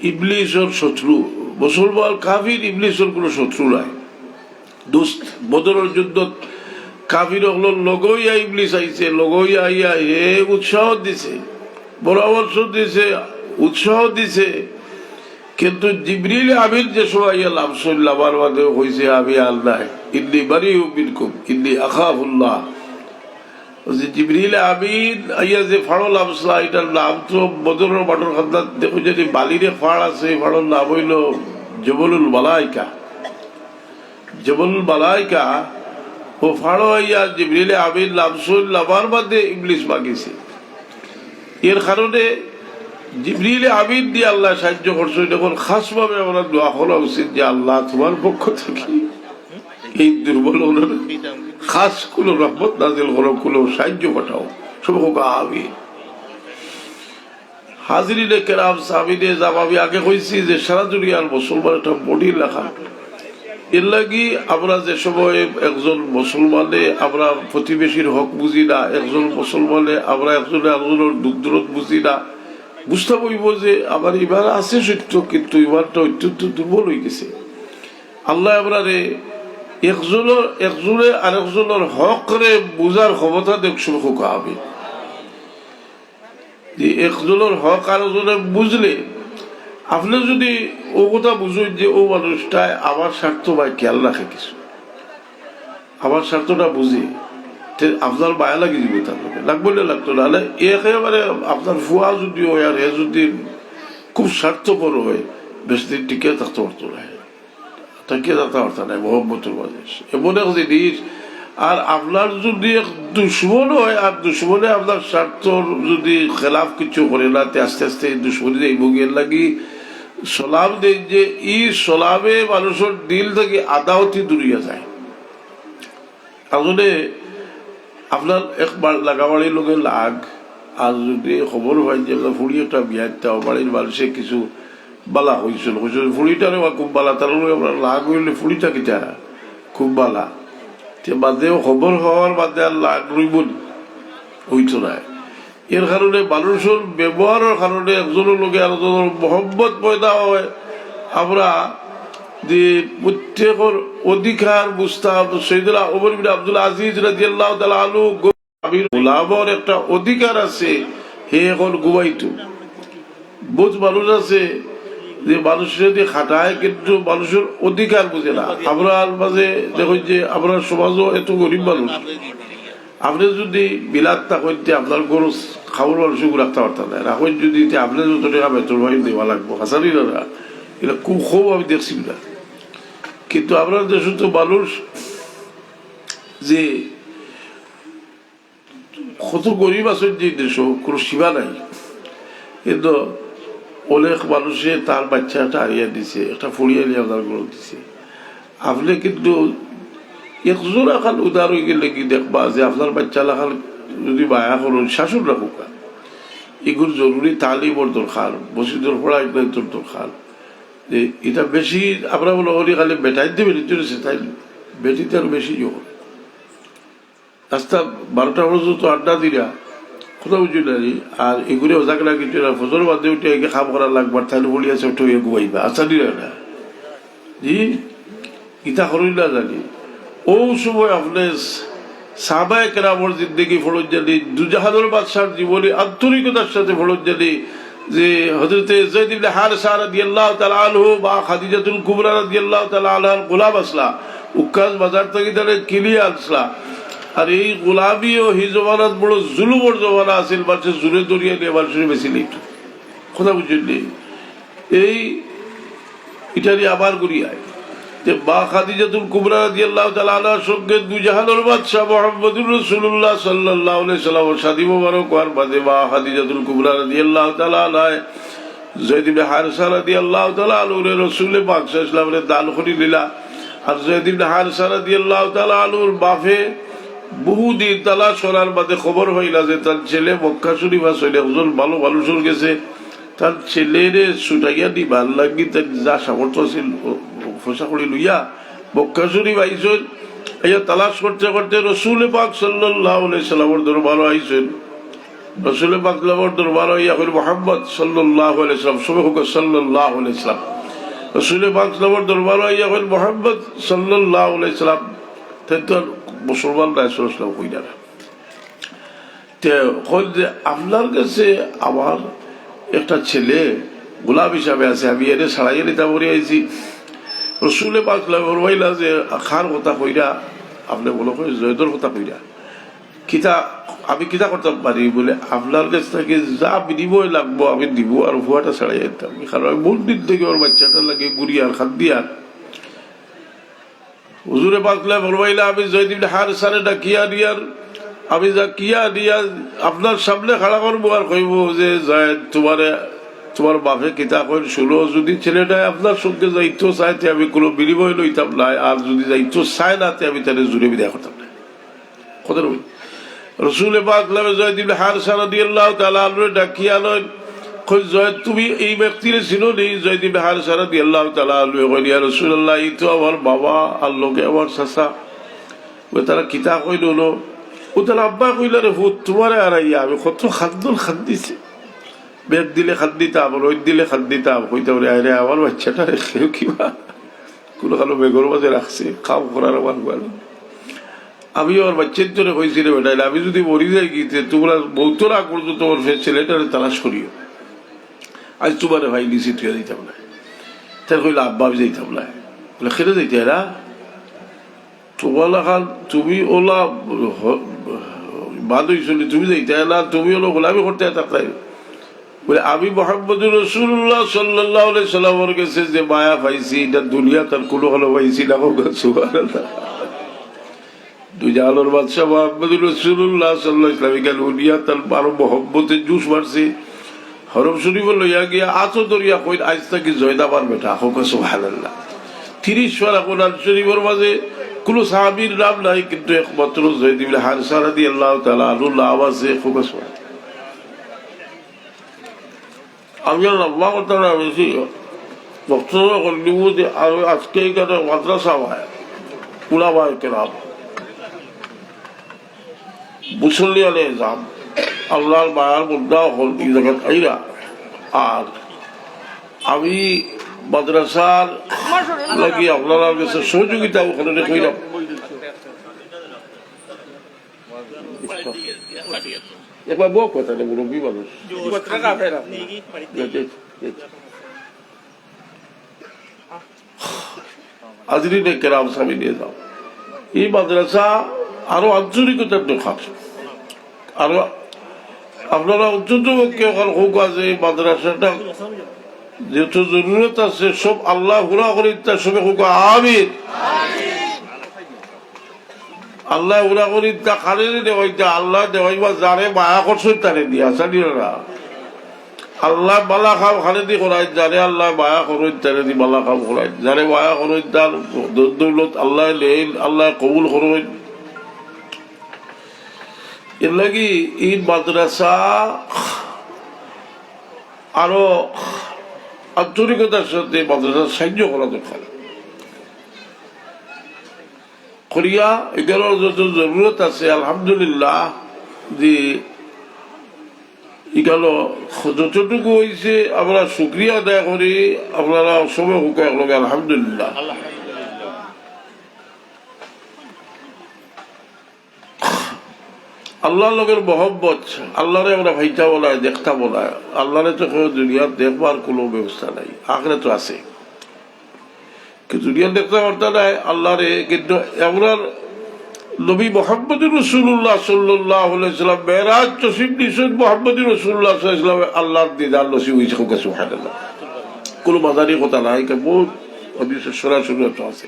Speaker 1: ইবলিসের শত্রু মুসলমান কাফির ইবলিসের কোন শত্রু নাই দোস্ত বদরের যুদ্ধ কাফির হল লগইয়া ইবলিস আইছে লগইয়া আইয়া হে উৎসাহ দিছে পরামর্শ দিছে উৎসাহ দিছে কিন্তু জিবরিল আমিন যে সময় লাভসল্লাবার বাদে হয়েছে আমি আল্লাহ ইন্নি বারিউ মিনকুম ইন্নি আখাফুল্লাহ জিবরিল আমিন আইয়া যে ফাড়ো লাভসলা এটার নাম তো বদরের মাঠের খাদ্য দেখো যদি বালিরে ফাড় আছে ফাড়োর নাম হইল জবলুল মালাইকা জবলুল মালাইকা ও ফাড়ো আইয়া জিবরিল আমিন লাভসল্লাবার বাদে ইবলিস মাগিছে এর কারণে জিবরিল আমিন দিয়ে আল্লাহ সাহায্য করছে, যখন খাস ভাবে আমরা দোয়া করা উচিত যে আল্লাহ তোমার পক্ষ থেকে এই দুর্বল খাস কুলো রহমত নাজিল করো, কুলো সাহায্য পাঠাও, সব হোক আমিন। হাজিরিনে কেরাম সামিনে যাম, আমি আগে কইছি যে সারা দুনিয়ার মুসলমান একটা বডি লেখা। এর লাগি আমরা যে সময় একজন মুসলমানে আমরা প্রতিবেশীর হক বুঝি না, একজন মুসলমানে আমরা একজনে একজনের দুঃখ দরদ বুঝি না, বুঝতে পারব যে আমার ইমান আছে সত্য, কিন্তু ইমানটা অত্যন্ত দুর্বল হয়ে গেছে। আল্লাহ আমরারে একজনে আরেকজনের হক রে বুঝার ক্ষমতা দেখছো হোক আমি, যে একজনের হক আরেকজনে বুঝলে আপনি যদি ও কথা বুঝেন যে ও মানুষটা আমার স্বার্থ বা খেয়াল রাখে, কিছু আমার স্বার্থটা বুঝে, আপনার মায়া লাগে দিব, তার লাগবে না লাগতো না, একেবারে আপনার ফুয়া যদি হয় আর এ যদি খুব স্বার্থপর হয় বেশি দিন টিকে থাকতে পারতো না, টিকে থাকতে পারত না মোহাম্মতের মাঝে এমন এক জিনিস। আর আপনার যদি এক দুশ্মন হয় আর দুশ্মনে আপনার স্বার্থর যদি খেলাফ কিছু করে না, আস্তে আস্তে দুশ্মনী এই ভোগের লাগি সলাম দেন যে ই সলামে মানুষের দিল থেকে আদাহতি দূরিয়া যায়। আসলে আপনার একবার লাগাবাড়ির লোকের লাগ, আর যদি খবর হয় যে ফুড়ি একটা বিয়ারটা বাড়ির মানুষে কিছু বালা হয়েছিল, ফুড়িটারে খুব বালা, তার আপনার লাগ হইলে ফুড়িটা কিটা খুব বালা, বাদেও খবর হওয়ার বাদে আর লাগ রইব হইতো না। এর কারণে মানুষের ব্যবহারের কারণে একজনের লোকে আরেকজনের মহব্বত পয়দা হয়। আমরা যে প্রত্যেকের অধিকার বুঝতাম, সৈয়দুল ওমর বিন আব্দুল আজিজ রাদিয়াল্লাহু তাআলা আনহু গোলামর একটা অধিকার আছে, হে এখন ঘুমাইতো। বহুত মানুষ আছে যে মানুষের যদি খাটায় কিন্তু মানুষের অধিকার বুঝে না। আমরা মাঝে দেখুন যে আমরা সমাজও এত গরিব মানুষ, আপনি যদি বিলাত থাকেন আপনার গরু খাবার মানুষ রাখতে পারতেন না, এখন যদি আপনি যত টাকা বেতন ভাই দেওয়া লাগবো হাসানি না, এটা খুব খুব আমি দেখছি না। কিন্তু আপনার দেশে তো মানুষ যে কত গরিব আছেন যে দেশ কোনো সীমা নাই, কিন্তু অনেক মানুষে তার বাচ্চাটা হারিয়ে দিছে, একটা ফুড়িয়ে নিয়ে আপনার গরু দিছে। আপনি কিন্তু একজন এখন উদার হয়ে গেলে কি দেখবা যে আপনার বাচ্চা লাখান যদি মায়া করুন শাসন রাখুক, এগুলো জরুরি তালিমর দরকার, মসজিদের পড়া এগুলোর দরকার। যে এটা বেশি আমরা বলো হলি খালি বেটাই দিয়ে বেরিয়ে চলেছে, তাই বেটিতে আরো বেশি হোক। রাস্তা 12টা পর্যন্ত আড্ডা দিলা কোথাও বুঝি না, আর এগুলো ওজাকরা কিছু না, ফজর বাদে উঠে একে খাম করার লাগবার তাহলে বলি আছে উঠে ঘুমাইবা, আচ্ছা দিলা না জি ইটা করি না জানি। ও সময় আপনার সাহাবায়ে কেরামের জিন্দেগি ফরজ জানি, দুজাহানের বাদশার জীবনী আন্তরিকতার সাথে ফরজ জানি, যে হযরতে যায়েদ ইবনে হারেসা রাদিয়াল্লাহু তাআলা আনহু বা খাদিজাতুল কুবরা রাদিয়াল্লাহু তাআলা আনহার গোলাম আসলা, উক্কাস বাজার থেকে তারা কিলিয়ে আসলা। আর এই গোলামি ও হি জমানাত বড় জুলুমর জমানা আছিল, মানুষের জুড়ে দরিয়া নিয়ে মানুষের বেশি লিট কথা বুঝলেন। এই ইটারি আবার গড়িয়ায় যে মা খাদিজাতুল কুবরা রাদিয়াল্লাহু তাআলা আনহার সঙ্গে দুজাহানের বাদশা মুহাম্মদুর রাসূলুল্লাহ সাল্লাল্লাহু আলাইহি সাল্লাম শাদী মোবারক হওয়ার বাদে মা খাদিজাতুল কুবরা রাদিয়াল্লাহু তাআলা আনহা যায়েদ ইবনে হারেসা রাদিয়াল্লাহু তাআলা আনহুর রাসূল পাক সাল্লাল্লাহু আলাইহি ওয়াসাল্লামের দান করে দিলা। আর যায়েদ ইবনে হারেসা রাদিয়াল্লাহু তাআলা আনহুর বাপে বহুদিন তালাশ করার বাদে খবর হইলা যে তার ছেলে মক্কা শরীফ আসলে একজন ভালো মানুষের গেছে, তার ছেলেরে ছুটাইয়া দিবার লাগি তার যা সামর্থ্য ছিল ফসা করে লইয়া মক্কা শরীফ আইসেন। ইয়া তালাশ করতে করতে রসুল পাক সাল্লাল্লাহু আলাইহি সাল্লামের দরবার আইসেন। রসুল পাক সাল্লামের দরবার হইয়া কইল মুহাম্মদ সাল্লাল্লাহু আলাইহি সাল্লাম, সবে হোক সাল্লাল্লাহু আলাইহি সাল্লাম। রসুল পাক সাল্লামের দরবার হইয়া কইল মুহাম্মদ সাল্লাল্লাহু আলাইহি সাল্লাম, তাই তো মুসলমান রাসূলুল্লাহ কইরা আপনার কাছে আমার একটা ছেলে গোলাম হিসাবে আছে, আমি এনে ছাড়াইয়া নিতে পড়ে আইছি। রসুলে পাক ফরমাইলা যে খার কথা কইরা আপনি বলো জয়দর কথা কইরা কিতা আমি কিতা করতাম পারি বলে আপনার কাছ থেকে যা বিনিময় লাগবো আমি দিব, আর ভুয়াটা ছাড়াই যেতাম। কারণ আমি বহু দিন থেকে ওর বাচ্চাটা লাগে গুড়িয়ার খাদ দিয়ার হুজুরে পাকলা ফরমাইলা আমি যায়েদ ইবনে হারেসারে ডাকিয়া দিয়ার আমি যা কিয়া দিয়া আপনার সামনে খাড়া করবো আর কইব যে যায়েদ তোমারে তোমার বাপে কিতা কইল শুনো, যদি ছেলেটা আপনার সঙ্গে যাইতো চাইতে আমি কোনো বিনিময় লইতাম না, আর যদি যাইতো চায় না আমি তাহলে জুড়ে বিদায় করতাম না। কথা বলি রসুল পাক জয়দ ইবনে হারসা রাদিয়াল্লাহু তাআলা আনহু ডাকিয়া লয়, কই জয়দ তুমি এই ব্যক্তিরে চিনো নি? জয়দ ইবনে হারসা রাদিয়াল্লাহু তাআলা আনহু কইল, ইয়া রাসূলুল্লাহ, এই তো আমার বাবা আর লোকে আমার চাচা। ও তারা কিতা কইল হলো, ও তার আব্বা কইল, রে ভূত তোমারে আর আমি কত খাদ্দল খাদ দিছি, বেদ দিলে খাদ দিতাম, রোদ দিলে খাদ দিতাম, কইতে বলে আরে আমার বাচ্চাটা রেখেও কিবা কোনো কালো বেগর মাঝে রাখছে, খাও করার আমার ভালো। আমি আমার বাচ্চার জন্য হয়েছিল বেটাইলে, আমি যদি মরি যাই গিয়ে তোমরা বহুত রাগ করতো তোমার ফের ছেলেটারে তারা সরিও, আজ তোমার ভাই লিসি তুই দিতাম না। তার কইলে আব্বা আমি যাইতাম না। বলে খেতে যাইতে এরা তোমার খান তুমি ওলা বাদ হইছিল, তুমি যাইতে না, তুমি ওলা গোলামি করতে থাকতাই। বলে আমি মুহাম্মদুর রাসূলুল্লাহ সাল্লাল্লাহু আলাইহি সাল্লামের কাছে যে মায়া পাইছি, এটা দুনিয়া তার কোনো হলো পাইছি না। সুবহানাল্লাহ। দুই জাহানের বাদশাহ মুহাম্মদুর রাসূলুল্লাহ সাল্লাল্লাহু আলাইহি ওয়াসাল্লাম গেল দুনিয়া তার বারো মহব্বতে জুস মারছে, হরম শরীফ লইয়া গিয়া আতো দরিয়া কই আজ থেকে জয়দাবার বেটা হোক। সুবহানাল্লাহ। 30 বার কোরআন শরীফের মাঝে কোনো সাহাবীর নাম নাই, কিন্তু একমাত্র জয়দ ইবনে হারসা রাদিয়াল্লাহু তাআলা আনহু নাম আছে। হোক সুবহানাল্লাহ। আমি আল্লাহ তাআলা বেশি বক্তব্য করলিব যে আজকে এখানে মাদ্রাসা হয়, উলামায়ে কেরাম, মুসল্লি আলাইহিস সালাম, আল্লাহর মায়ার মুদ্রা হল এই জায়গায় আইরা। আর আমি মাদ্রাসার লাগি আপনারা কাছে সহযোগিতা ওখানে কইলাম। একবার বক কথা নেই, মুরব্বী মানুষ হাজরিনে কেরাম সামি নিয়ে যাও। এই মাদ্রাসা আরো আন্তরিকতার দরকার, আরো আপনারা অত্যন্ত পক্ষে হোক আছে। এই মাদ্রাসাটা যেহেতু জরুরত আছে, সব আল্লাহ ঘুরা করে তার সবে হোক আমিন। আল্লাহ ঘুরা করি তা খালি দেওয়াইতা, আল্লাহ দেওয়াইবা যারে মায়া করছেন তারে দিয়া চালিরা। আল্লাহ বালা খাও খালি দি করাই, যারে আল্লাহ মায়া করেন তারে দি বালা খাও করাই, যারে মায়া করেন তার দৌলত আল্লাহ লেন, আল্লাহ কবুল করেন। এর লাগি এই মাদ্রাসা আরো আন্তরিকতার সাথে মাদ্রাসা সাহায্য করা দরকার করিয়া। এগুলোর যত জরুরত আছে আলহামদুলিল্লাহ, যে এগুলো যতটুকু হয়েছে আমরা শুকরিয়া আদায় করি। আপনারা সবাই হোক একলগে আলহামদুলিল্লাহ। আল্লাহর লগের মহব্বত, আল্লাহরে আমরা ভাইটা বলায়, দেখতা বলায়। আল্লাহরে তো দুনিয়ার দেখবার কোনো ব্যবস্থা নাই, আখরে তো আছে, কিন্তু দুনিয়ার দেখতে পারতা নাই আল্লাহরে। কিন্তু আপনার নবী মুহাম্মদুর রাসূলুল্লাহ সাল্লাল্লাহু আলাইহি সাল্লাম মেরাজ তশরিফ নিয়েছেন, মুহাম্মদুর রাসূলুল্লাহ সাল্লাল্লাহু আলাইহি সাল্লাম আল্লাহর দিদার নসিব হয়েছে। সুবহানাল্লাহ। কোনো মাদারি কথা নাই, বহুত হাদিসের সরাসরি আছে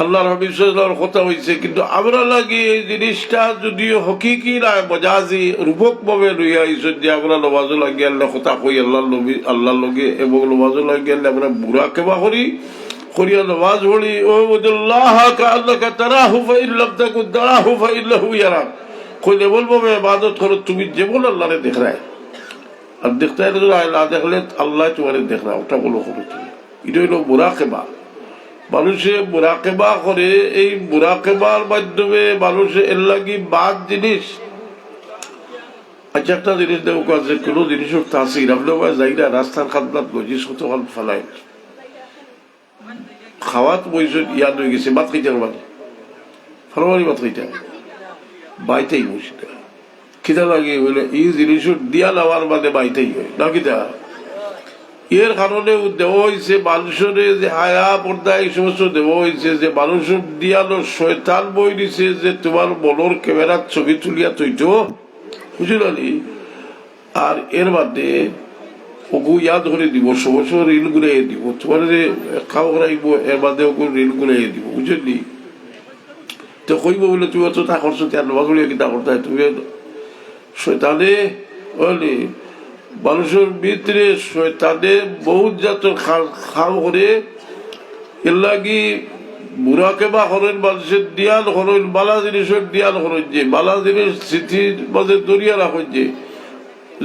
Speaker 1: আল্লাহর হাবিব সাল্লাল্লাহু আলাইহি ওয়াসাল্লামের কথা হয়েছে। কিন্তু আমরা লাগে এই জিনিসটা যদিও হকিকি না মজাজি রূপক ভাবে লইয়া আইছেন, যে আমরা নমাজও লাগিয়ে আল্লাহ কথা কই আল্লাহর নবী আল্লাহর লগে, এবং নমাজও লাগিয়ে আমরা বুড়া কেবা করি করিয়া নমাজ পড়ি। ও বুদুল্লাহ কাআন্নাকা তারাহু ফাইন লাম তাকুন তারাহু ফাইন্নাহু ইয়ারাক। কইলে বলবো ইবাদত করো তুমি যেমন আল্লাহরে দেখরায়, আর দেখতে না দেখলে আল্লাহ তোমারে দেখরা, ওটা বলো করো তুমি। এটা হইল মুরাকেবা। মানুষে মুরাকেবা করে, এই মুরাকেবার মাধ্যমে মানুষে এর লাগি বাদ জিনিস। আচ্ছা একটা জিনিস দেখো কাছে কোনো জিনিসের তাসির আপনার যাই না রাস্তার খাতনাত গজি কতক্ষণ ফেলাই খাওয়াত বইস ইয়াদ হয়ে গেছে, ভাত খাইতে পারবানি ফরমানি ভাত খাইতে বাইতেই বসে খিদা লাগে বলে এই জিনিসের দিয়া নেওয়ার বাদে বাইতেই হয় না কিতা। এর কারণে দেওয়া হয়েছে মানুষের যে হায়া পর্দা এই সমস্ত দেওয়া হয়েছে, যে মানুষের দিয়ানো শয়তান বই দিছে যে তোমার মনের ক্যামেরার ছবি তুলিয়া তৈতো বুঝলি। আর এর বাদে ওগু ইয়াদ করে দিব, সমস্ত রিল গুলাই দিব, তোমার খাও রাখবো, এর বাদে ওগু রিল গুলাই দিব বুঝলি। তো কইব বলে তুমি অত তা করছো তার নবাজ বলিয়া কি তা করতে তুমি শয়তানে বলি মানুষের ভিতরে তাদের বহুত জাতের খাল করে এর লাগি বুড়াকে বা হরেন মানুষের দিয়াল হরেন বালা জিনিসের দিয়াল হরেন যে বালা জিনিস স্মৃতির মাঝে দরিয়া রাখেন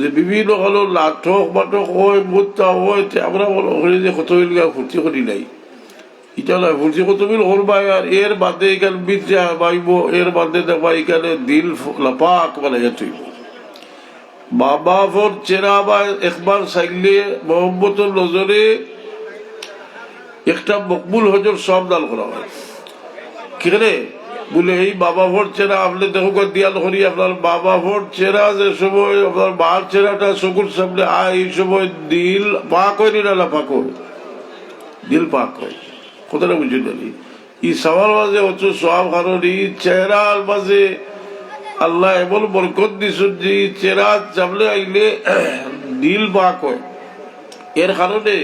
Speaker 1: যে বিভিন্ন হলো নাটক মাটক হয় মুদ্রা হয় আমরা মনে যে কত ফুর্তি করি নাই এটা নয় ফুর্তি কত মিল হরবা আর এর বাদে এখানে বিদ্যা বাইব এর বাদে দেখবা এখানে দিল লাপাক মানে তুই বাবা ফোর চেরা বা একবার চাইলে মোহাম্মতের নজরে একটা মকবুল হজর সব দান করা হয় কেনে বলে এই বাবা ভোর চেরা আপনি দেখো দিয়াল করি আপনার বাবা ভোর চেরা যে সময় আপনার বার চেরাটা চকুর সামনে এই সময় দিল পাক হয় না পাক হয় দিল পাক হয় কথাটা বুঝে জানি ই সবার মাঝে হচ্ছে সব কারণ এই চেহারার মাঝে আল্লাহ এমন বরকত দিছেন যে চেহারা চাপলে আইলে দিল পাক হয় এর কারণে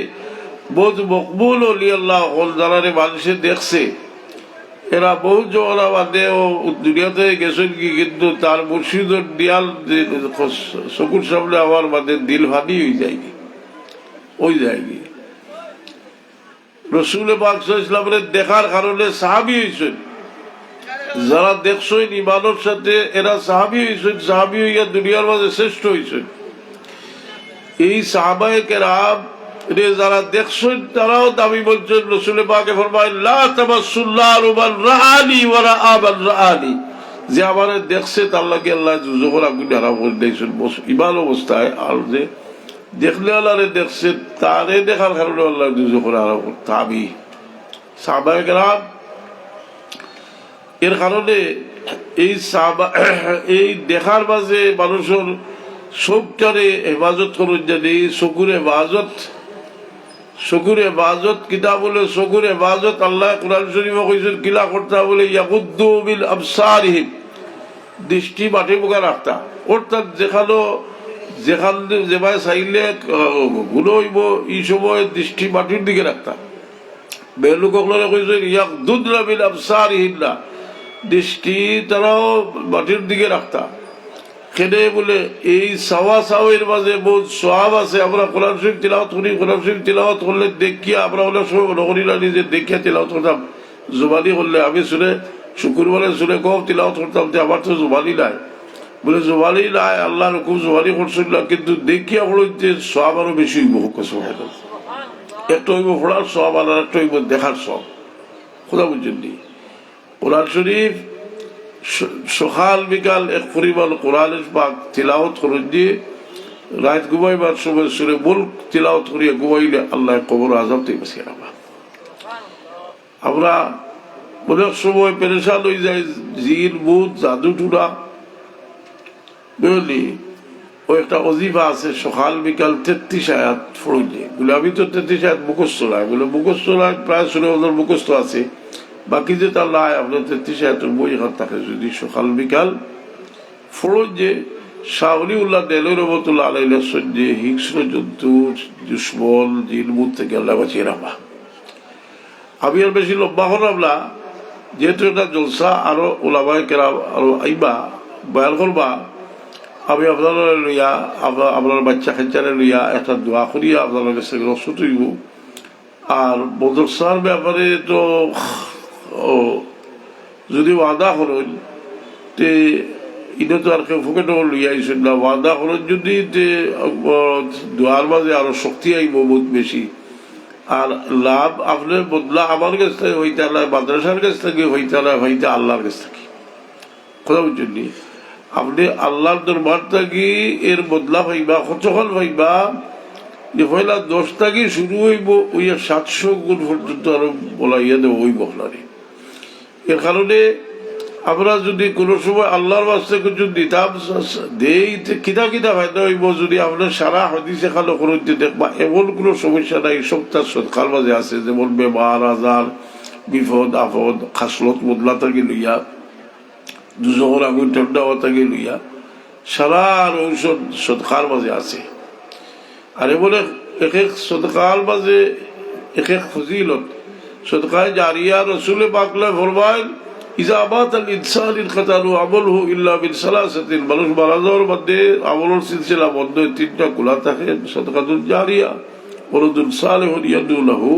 Speaker 1: বহুত মকবুল হলি আল্লাহ হল যারা মানুষে দেখছে এরা বহুত জমানা বাদে ও দুনিয়াতে গেছেন কি কিন্তু তার মুর্শিদের দিয়াল চকুর সামনে আমার বাদে দিল ভানি হয়ে যায়নি ওই যায়নি রসুল পাক ইসলামের দেখার কারণে সাহাবি হয়েছেন যারা দেখছেন ইমানের সাথে এরা সাহাবি হয়েছেন সাহাবি হইয়া দুনিয়ার মাঝে শ্রেষ্ঠ হয়েছেন এই সাহাবায়ে কেরাম যারা দেখছেন তারাও দাবি বলছেন রসুল পাকে ফরমায় লা তামাসসুল্লাহ রুমান রাআনি ওয়া রাআবান রাআনি যে আমারে দেখছে তার লাগে আল্লাহ যখন আগুন হারাম করে দিয়েছেন ইমান অবস্থায় আর যে দেখলে আল্লাহরে দেখছে তারে দেখার কারণে আল্লাহ যখন হারাম তাবি সাহাবায়ে কেরাম এর কারণে এই দেখার মাঝে মানুষের সবটারে হেফাজত করুন জানি চকুর হেফাজত কিতা বলে চকুর হেফাজত আল্লাহ কোরআন শরীফে কইছেন কিলা করতা বলে ইয়াকুদ্দু বিল আবসারিহিম দৃষ্টি মাটি মুখা রাখতা অর্থাৎ যেখান যেভাবে চাইলে গুলো হইব এই সময় দৃষ্টি মাটির দিকে রাখতা বেলুকলে কইছেন ইয়াকুদ্দুনা বিল আবসারিহিম না দৃষ্টি তারাও মাটির দিকে রাখতা কেনে বলে এই সাওয়া সাওয়ের মাঝে বহুত সওয়াব আছে আমরা কোরআন শরীফ তিলাওয়াত করি কোরআন শরীফ তিলাওয়াত করলে দেখিয়া আমরা অনেক সময় মনে করি না নিজে দেখিয়া তিলাওয়াত করতাম জুবানি করলে আমি শুনে শুক্রবারে শুনে কম তিলাওয়াত করতাম যে আমার তো জুবানি নাই বলে জুবানি নাই আল্লাহর খুব জুবানি করছিল না কিন্তু দেখিয়া পড়তে সওয়াব আরো বেশি হইব একটা হইব পড়ার সওয়াব আর একটা হইব দেখার সওয়াব খোদা বুঝছেন নি কোরআন শরীফ সকাল বিকাল এক পরিমাণ কোরআনের পাক তিলাওয়াত করে দিয়ে রাত ঘুমাইবার সময় সুরে বল তিলাওয়াত করিয়া ঘুমাইলে আল্লাহ কবর আযাব থেকে বাঁচিয়ে রাখবা আমরা অনেক সময় পেরেশান হয়ে যায় জিন ভূত জাদু টুনা বুঝলি ও একটা অজিফা আছে সকাল বিকাল 33 আয়াত পড়লে বলে আমি তো 33 আয়াত মুখস্থ নাই বলে মুখস্থ নাই প্রায় 16,000 মুখস্থ আছে বাকি যে তার লাই আপনার 33 আয়াতের বই এখান থাকে যদি সকাল বিকাল ফরজ যে শাহলিউল্লাহ দেলের রহমতুল্লাহ আলাইহি যে হিংস্র জন্তু দুশ্মন জিন ভূত থেকে আল্লাহ বাঁচিয়ে রাখবা আমি আর বেশি লম্বা হলাম না যেহেতু এটা জলসা আরো ওলামায়ে কেরাম আরো আইবা বয়ান করবা আমি আপনারা লইয়া আপনার বাচ্চা খেচারে লইয়া একটা দোয়া করিয়া আপনার কাছে রসদ হইব আর মদরসার ব্যাপারে তো যদি ওয়াদা করেন তে এটা তো আর কেউ ফুকেট লইয়া আইসেন না ওয়াদা করেন যদি দোয়ার মাঝে আরো শক্তি আইব বহুত বেশি আর লাভ আপনার বদলা আমার কাছ থেকে হইতে আল্লাহ মাদ্রাসার কাছ থেকে হইতে আল্লাহ হইতে আল্লাহর কাছ থেকে কথা বুঝছেন নি আপনি আল্লাহর দরবার থাকি এর বদলা পাইবা কতক্ষণ পাইবা যে পয়লা 10 থেকে শুরু হইব ওই 700 গুণ পর্যন্ত আরো বলাইয়া দেব হইব আপনারে এর কারণে আমরা যদি কোনো সময় আল্লাহর বাস্তে কিছু দিতাম দেই কিতা কিতা ফায়দা হইব যদি আপনার সারা হাদিসে খালো করতে দেখবা এমন কোনো সমস্যা নাই সপ্তাহ সৎকার মাঝে আছে যেমন বেমার আজার বিপদ আপদ খাসলত বদলা থেকে লইয়া দুজোর আগুন ঠান্ডা হওয়া থেকে লইয়া সারা ঔষধ সৎকার মাঝে আছে আর বলে এক এক সদকার মাঝে এক এক ফজিলত সদকায় জারিয়া রসুলে পাকলে ফরমায় ইজা আবাতাল ইনসানিল কাতালু আমলহু ইল্লা বিন সালাসাতিন, মানুষ মারা যাওয়ার মধ্যে আমলের সিলসিলা বন্ধ তিনটা খোলা থাকে, সাদকাতুল জারিয়া, ওয়ালাদুন সালিহুন ইয়াদউ লাহু,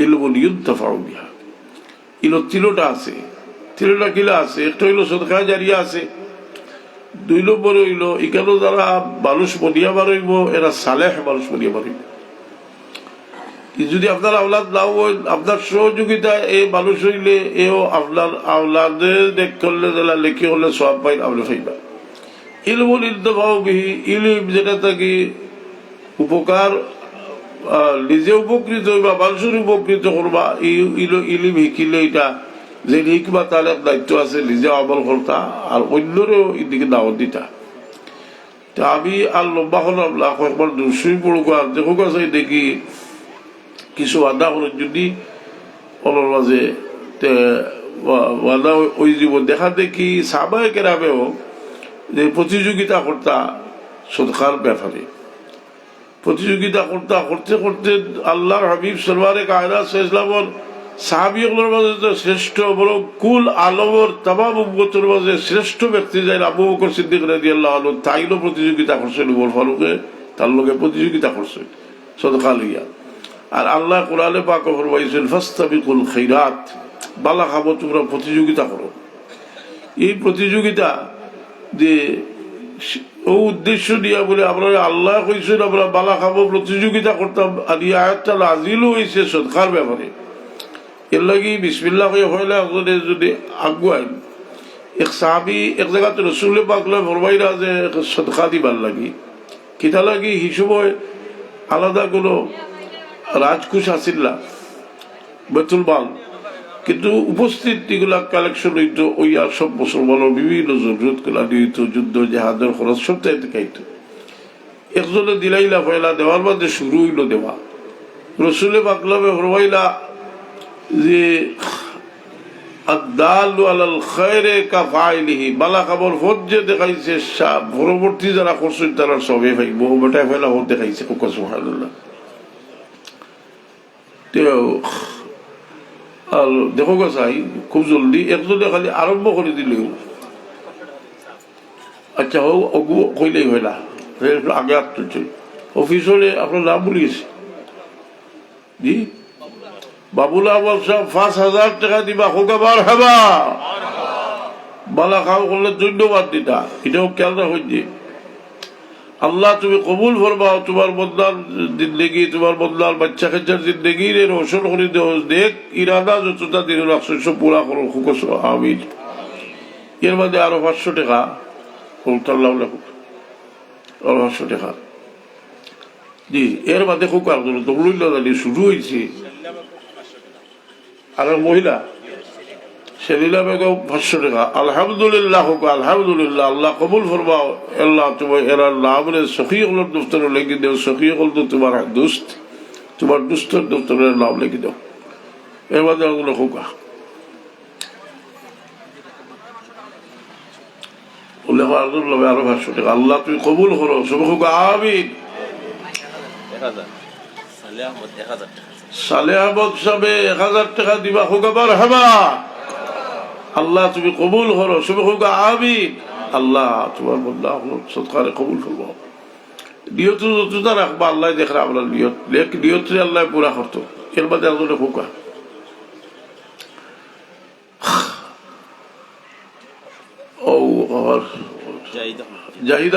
Speaker 1: ইলমুন ইউনতাফাউ বিহা। ইলো তিনটা আছে, তিনটা কিলা আছে, একটা হইলো সাদকা জারিয়া আছে, 2 নম্বর হইলো এখানে যারা মানুষ মরিয়া বাড়ইব এরা সালেহ মানুষ মরিয়া বাড়ইব। যদি আপনার আওলাদ নাও হয়, আপনার সহযোগিতা এই মানুষ হইলে এও আপনার আওলাদের দেখ করলে যারা লেখি হলে সব পাই আপনি পাইবা। ইলমুল ইনতাফাউ বিহি, ইলম যেটা থাকি উপকার, নিজে উপকৃত হইবা, মানুষের উপকৃত করবা, ইলিম শিকিলে এটা যে শিখবা তার দায়িত্ব আছে নিজে আমল করতা আর অন্যরেও এদিকে দাওয়াত দিতা। তা আমি আর লম্বা হলাম না, কয়েকবার দুশুই পড়ুক আর দেখুক আছে দেখি কিছু আদা হল যদি ওনার মাঝে ওই জীবন দেখা দেখি সাহাবায়ে কেরামেও যে প্রতিযোগিতা করতা সদকার ব্যাপারে, প্রতিযোগিতা করতে করতে আল্লাহর হাবিব সরওয়ারে কায়নাত সাল্লাল্লাহু সাহাবীগুলোর মাঝে শ্রেষ্ঠ বড় কুল আলমর তামাম উম্মতের মাঝে শ্রেষ্ঠ ব্যক্তি যাই আবু বকর সিদ্দিক রাদিয়াল্লাহু আনহু, তাইলো প্রতিযোগিতা করছেন উমর ফারুকে, তার লগে প্রতিযোগিতা করছেন সদকা লইয়া। আর আল্লাহ কোরআনে পাক ফরমাইছেন ফাস্তাবিকুল খায়রাত, বালা খাবো তোমরা প্রতিযোগিতা করো। এই প্রতিযোগিতা যে ও উদ্দেশ্য নিয়ে বলে আমরা আল্লাহ কইছেন আমরা বালা খাবো প্রতিযোগিতা করতাম, আর এই আয়াতটা নাযিল হয়েছে সদকার ব্যাপারে। এর লাগি বিসমিল্লাহ হইলে যদি আগুয়াই এক সাহাবি এক জায়গাতে রসুল পাক ফরমাইরা যে সদকা দিবার লাগি, কিতা লাগি হিসেব আলাদা কোনো রাজকুশ আসিল না, বেতুল মাল, কিন্তু উপস্থিত এগুলা কালেকশন হইতো ওই আর সব মুসলমানের বিভিন্ন জরুরত গুলা দিত, যুদ্ধ জাহাজের খরচ সব চাইতে খাইতো। একজনে দিলাইলা পয়লা দেওয়ার মধ্যে শুরু হইল দেওয়া, রসুলে পাকলামে ফরমাইলা যে আদালু আলাল খায়রে কাফাইলিহি, বালা খবর ফত যে দেখাইছে পরবর্তী যারা করছেন তারা সবে পাইব, বেটা ফেলা হত দেখাইছে সুবহানাল্লাহ। আর দেখো গা চাই খুব জলদি একজনে খালি আরম্ভ করে দিলেও আচ্ছা হোক অগু কইলেই হইলা আগে আসতে অফিসরে আপনার নাম বলিয়েছে জি বাবুল আওয়াল সাহেব 5,000 টাকা দিবা হোকাবার হবা বালা খাও করলে ধন্যবাদ দিতা, এটাও খেয়াল রাখছে। আল্লাহ তুমি কবুল ফরমাও তোমার বদলার জিন্দগি, তোমার বদলার বাচ্চা কাচ্চার জিন্দগির রোশন করে দেখ ইরাদা যতটা দিন রাখছো সব পুরা করো খুকস আমিন। এর মধ্যে আরো 500 টাকা আরো 500 টাকা জি এর মধ্যে খুব কাজ তো জানি শুরু হয়েছে। আর মহিলা সেলিলা বেগম 500 টাকা আলহামদুলিল্লাহ হোক আলহামদুলিল্লাহ, আল্লাহ কবুল ফরমাও। আল্লাহ তোমার এরা নামে সখীগুলোর দফতরে লিখে দেও, সখীগুলো তো তোমার দুস্ত, তোমার দুস্তর দফতরের নাম লিখে দাও। এর মধ্যে ওগুলো হোকা আরো 500 টাকা আল্লাহ তুমি কবুল করো সব হোক আমিন। সালে আহমদ সাহেব 1000 টাকা দিবা হোক আবার হবা, আল্লাহ তুমি কবুল করো সব হোক আমিন। আল্লাহ তোমার বন্ধা সৎকারে কবুল করবো। নিয়ত যতটা রাখবা আল্লাহ দেখরা আমরা নিয়ত আল্লাহ পুরা করতো। এর মধ্যে আসলে হোকা ও জাহিদ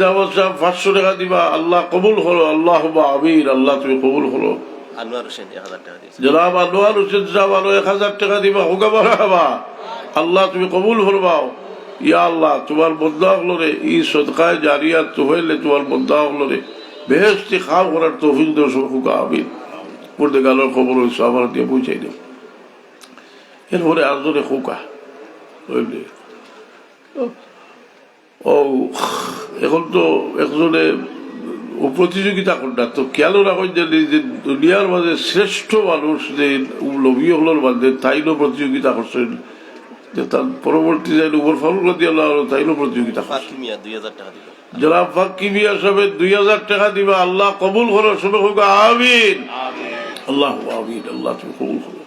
Speaker 1: আহমদ সাহেব 500 টাকা দিবা, আল্লাহ কবুল করো আল্লাহ আমিন। আল্লাহ তুমি কবুল করো। জনাব আনোয়ার হোসেন সাহেব আরো 1000 টাকা দিবা হোক বাবা, আল্লাহ তুমি কবুল ফরমাও। ইয়া আল্লাহ তোমার বন্দা হলরে ই সদকায়ে জারিয়া তো হইলে তোমার বন্দা হলরে বেহেশতি খাও করার তৌফিক দাও সব হোক আমিন। পড়তে গেলের খবর হয়েছে আমার দিয়ে পৌঁছাই দেব। এরপরে আর জোরে হোকা ও এখন তো একজনে প্রতিযোগিতা করতাম তো খেয়াল রাখেন যে দুনিয়ার মাঝে শ্রেষ্ঠ মানুষ যে নবী হলোর মাঝে তাইলো প্রতিযোগিতা করছেন, যে তার পরবর্তী যাই উপর ফারুক রাদিয়াল্লাহু আনহু তাইলো প্রতিযোগিতা করছেন। জনাব ফাক্কি মিয়া সাহেব 2000 টাকা দিবা, আল্লাহ কবুল করো সবে হোক আমিন। আল্লাহ আমিন। আল্লাহ তুমি কবুল করো।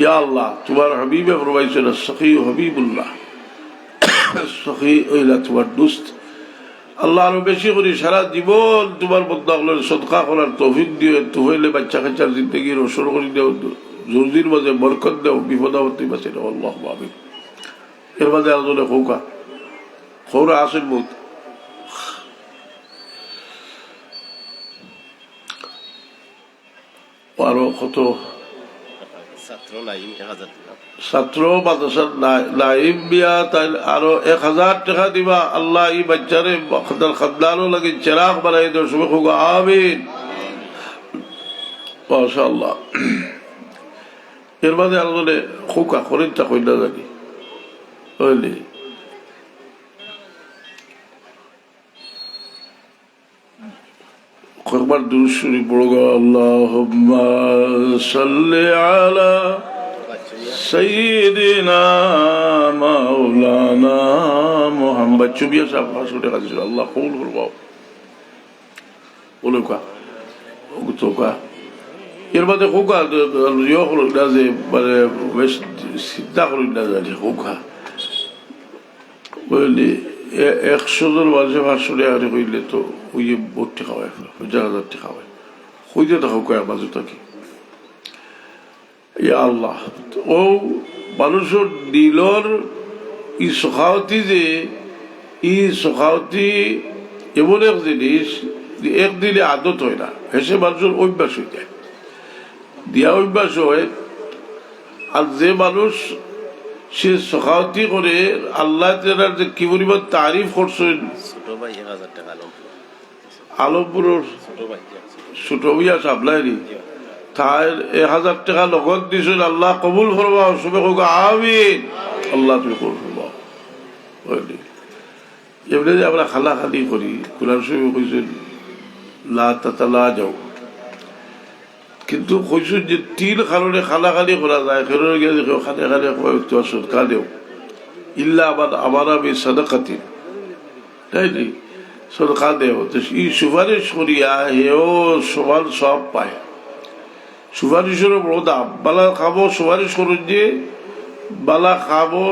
Speaker 1: ইয়া আল্লাহ তোমার হাবিবে ফরমাইছেন সখী হাবিবুল্লাহ, সখী ওইলা তোমার দুস্ত। আল্লাহ আরো বেশি করি সারা জীবন তোমার বন্দাগুলোর সদকা করার তৌফিক দিও, তো হইলে বাচ্চা কাচ্চার জিন্দগির অসর করে দেও, জরুরির মাঝে বরকত দেও, বিপদাবর্তী বাঁচে দেও। আল্লাহ আমিন। এর মাঝে আলোচনা খৌকা খৌরা আসেন বহুত আরো কত ছাত্র মাদ্রাসার নাইম বিয়া তাই আরো 1000 টাকা দিবা। আল্লাহ এই বাচ্চারে খাদ্দারও লাগে চেরাগ বানাই দেও। সবাই খোকা আমিন। মাশাআল্লাহ। এর মাঝে আলোচনা খোকা খরিদটা কইলা জানি বুঝলি। কয়েকবার দুরূদ শরীফ পড়ো গো। আল্লাহুম্মা সাল্লি আলা সাইয়্যিদিনা মাওলানা মুহাম্মদ। চুবিয়া সাহেব 500 টাকা দিয়েছিল। আল্লাহ কবুল করবো। বলে কা তো কা এর মধ্যে খোকা ইয়ে হলো না যে মানে বেশ চিন্তা করি না জানি খোকা বুঝলি। 100 জন মানুষে 500 টাকা কইলে তো ওই ভর্তি খাওয়ায় 1000 টাকা খাওয়ায় হইতে থাকো কয়েক বাজু থাকি। ইয়া আল্লাহ ও মানুষের দিলর ই সখাওতি যে ই সখাওতি এমন এক জিনিস এক দিলে আদত হয় না, হেসে মানুষের অভ্যাস হয়ে যায়, দিয়া অভ্যাস হয়। আর যে মানুষ সে সখাওতি করে আল্লাহ তাআলার যে কি পরিমাণ তারিফ করছেন। আলমপুরের ছোট ভাইয়া সাবলাইনি তাই 1000 টাকা নগদ দিয়েছেন। আল্লাহ কবুল ফরমাও। সবাই হোক আমিন। আল্লাহ তুমি কবুল ফরমাও। বুঝলি এমনি যে আমরা খালাখালি করি, কোরআন শরীফে কইছেন লা তাতালা যাও, কিন্তু কইছেন যে 3 কারণে খালাখালি করা যায়। কারণে গিয়ে দেখো খানে খানে তোমার সদকা দেও ইল্লা আমার আমি সাদাকাতিন, তাই নি সদকা দেও। তো এই সুপারিশ করিয়া হেও সমান সব পায়। সুপারিশেরও বড় দাম। বালা খাবো সুপারিশ করুন যে বালা খাবো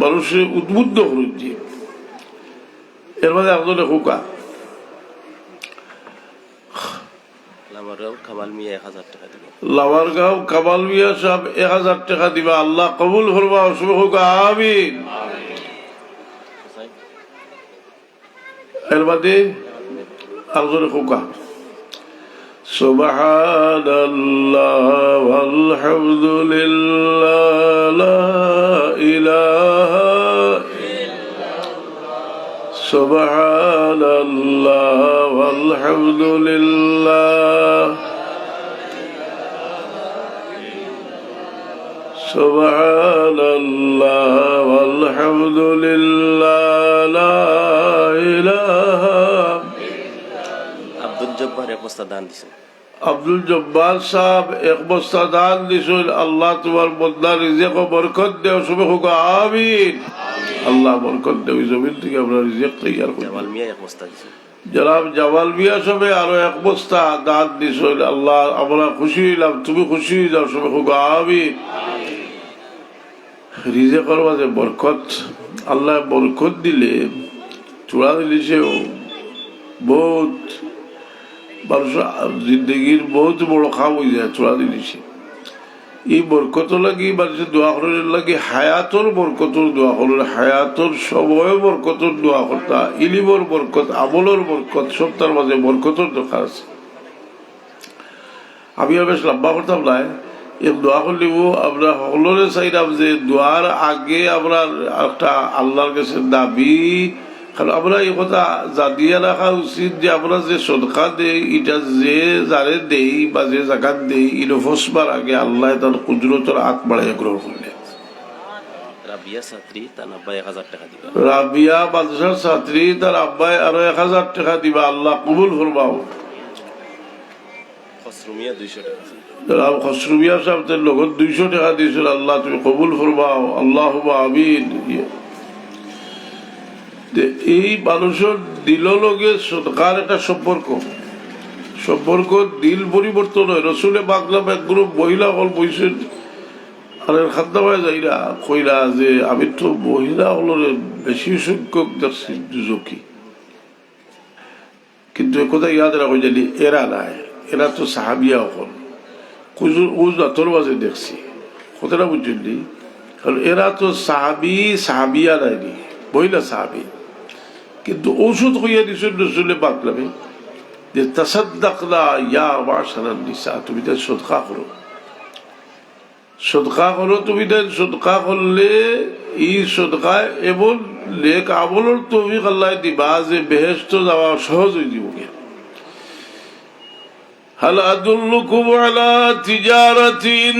Speaker 1: মানুষের উদ্বুদ্ধ করুন যে। এর মধ্যে একজনে হুকা লামারগাঁও কামাল মিয়া সাহেব 1000 টাকা দিবা। আল্লাহ কবুল করবা। সবাই হুকা আমিন। এর মধ্যে একজনে হুকা সুবহানাল্লাহ ওয়ালহামদুলিল্লাহ লা ইলাহা সুবহানাল্লাহ ওয়ালহামদুলিল্লাহ সুবহানাল্লাহ ওয়ালহামদুলিল্লাহ লা ইলাহা।
Speaker 2: আব্দুল জব্বার এক বস্তা দান দিছেন।
Speaker 1: আব্দুল জব্বার সাহেব 1 বস্তা দান দিছেন। আল্লাহ তোমার বন্দার রিজিক ও বরকত দেও। সবাই হোক আমিন। আল্লাহ বরকত দেও। জমিন থেকে আমরা রিজিক তৈয়ার করি।
Speaker 2: জামাল মিয়া এক বস্তা দিছেন।
Speaker 1: জনাব জামাল মিয়া সবে আরো 1 বস্তা দান দিছেন। আল্লাহ আমরা খুশি হইলাম, তুমি খুশি হয়ে যাও। সবাই হোক আমিন। রিজিকের মাঝে বরকত, আল্লাহ বরকত দিলে চূড়া দিলে সে বহুত মানুষ জিন্দগির বহুত বড় খাম হয়ে যায়। চূড়া দিলিছে এই বরকত লাগি মানুষের দোয়া করার লাগে হায়াতর বরকতর দোয়া করার, হায়াতর সময় বরকতর দোয়া করতা, ইলিমর বরকত, আমলের বরকত, সব তার মাঝে বরকতর দরকার আছে। আমি আর বেশ লম্বা করতাম না, এই দোয়া করলেও আমরা সকলরে চাইলাম যে দোয়ার আগে আমরা একটা আল্লাহর কাছে দাবি। কারণ আমরা এই কথা জানিয়ে রাখা উচিত যে আমরা যে সদকা দেই এটা যে যারে দেই বা যে জাকাত দেই এটা ফসবার আগে আল্লাহ তার কুদরতের হাত বাড়াইয়া গ্রহণ করলে।
Speaker 2: রাবিয়া ছাত্রী তার আব্বাই 1000 টাকা দিবা।
Speaker 1: রাবিয়া মাদ্রাসার ছাত্রী তার আব্বাই আরো 1000 টাকা দিবা। আল্লাহ কবুল ফরমাও।
Speaker 2: খসরুমিয়া 200 টাকা।
Speaker 1: খসরুমিয়া সাহেব তার লগত 200 টাকা দিয়েছিল। আল্লাহ তুমি কবুল ফরমাও। আল্লাহুম্মা আমিন। এই মানুষের দিল লগে সদকার একটা সম্পর্ক। সম্পর্ক দিল পরিবর্তন হয়। রসুলে বাগলাম এক গ্রুপ মহিলা হল বইছেন আর খাদ্যাবায় যাইরা কইরা যে আমি তো মহিলা হলের বেশি সংখ্যক দেখছি দুজকি, কিন্তু একথা ইয়াদ রাখো জানি এরা নাই, এরা তো সাহাবিয়া হল ও জাতর বাজে দেখছি, কথাটা বুঝলি? কারণ এরা তো সাহাবিয়া নাইনি, মহিলা সাহাবি, কিন্তু ঔষধ হইয়া দিচ্ছেন রসুলে বাগলামে যে তাসাদ্দাকনা ইয়া মাশারান নিসা, তুমি তাই সদকা করো, সদকা করো। তুমি তাই সদকা করলে এই সদকায় এমন নেক আমলের তৌফিক আল্লাহ দিবা যে বেহেশত যাওয়া সহজ হয়ে দিব। হাল আদুল্লুকুম আলা তিজারাতিন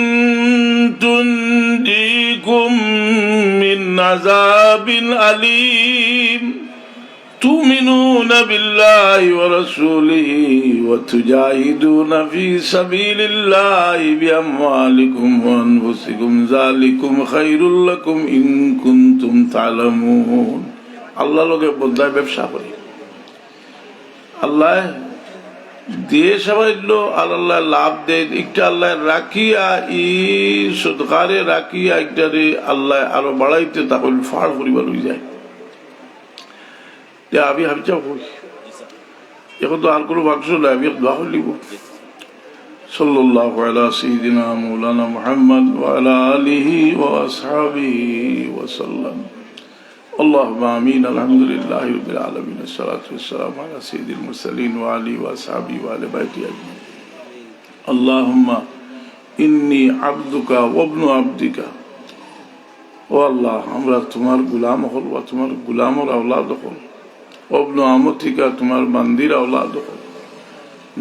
Speaker 1: তুনজিকুম মিন আযাবিন আলীম تؤمنون بالله ورسوله وتجاهدون في سبيل الله بأموالكم وأنفسكم ذلكم خير لكم إن كنتم تعلمون। আল্লাহ লোকে বদলায় ব্যবসা করে, আল্লাহ দিয়ে সামান্য আর আল্লাহ লাভ দেয় একটা, আল্লাহ রাখিয়া ই সদকারে রাখিয়া একটারে আল্লাহ আরো বাড়াইতে তখন ফাড় পরিবার হয়ে যায়। আমি ভাবছি এখন তো আর কোনো বাক্স নাই, আমি দোয়া লিব। সাল্লাল্লাহু আলা সাইয়্যিদিনা মাওলানা মুহাম্মদ ওয়া আলা আলিহি ওয়া আসহাবিহি ওয়া সাল্লাম। আল্লাহুম্মা আমিন। আলহামদুলিল্লাহি রাব্বিল আলামিন। আসসালাতু ওয়াসসালামু আলা সাইয়্যিদিল মুরসালিন ওয়া আলিহি ওয়া আসহাবিহি ওয়া আলি বাইতি আজমাইন। আল্লাহুম্মা ইন্নী আবদুকা ওয়া ইবনু আবদিকা। ও আল্লাহ, আমরা তোমার গোলাম হল, তোমার গোলামর আওলাদ হল, ওবনু আমতিকা, তোমার বান্দির আওলাদ হল।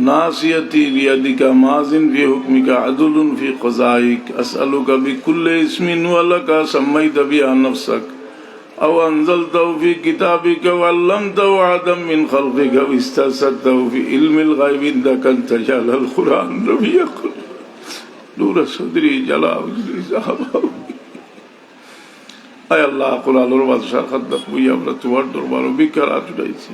Speaker 1: নাসিয়াতি বিয়াদিকা মাযিন ফি হুকমিকা আদলুন ফি কযাইক। আসআলুকা বিকুল্লি ইসমিন ওয়া লাকা সাম্মাইতা বিহি নাফসাক আও আনজালতাহু ফি কিতাবিকা ওয়া আল্লামতাহু আহাদাম মিন খালকিকা ওয়া ইসতাসারতাহু ফি ইলমিল গায়বি ইনদাকা আনতা জালাল কুরআন নবিয়াকুল নূর সাদরি জালা ওয়াজহি সাহাবা। আয় আল্লাহ, কোরআনের বাদশাহ খাদ্দাক বই আমরা তোমার দরবারে ভিক্ষার হাত উঠাইছি,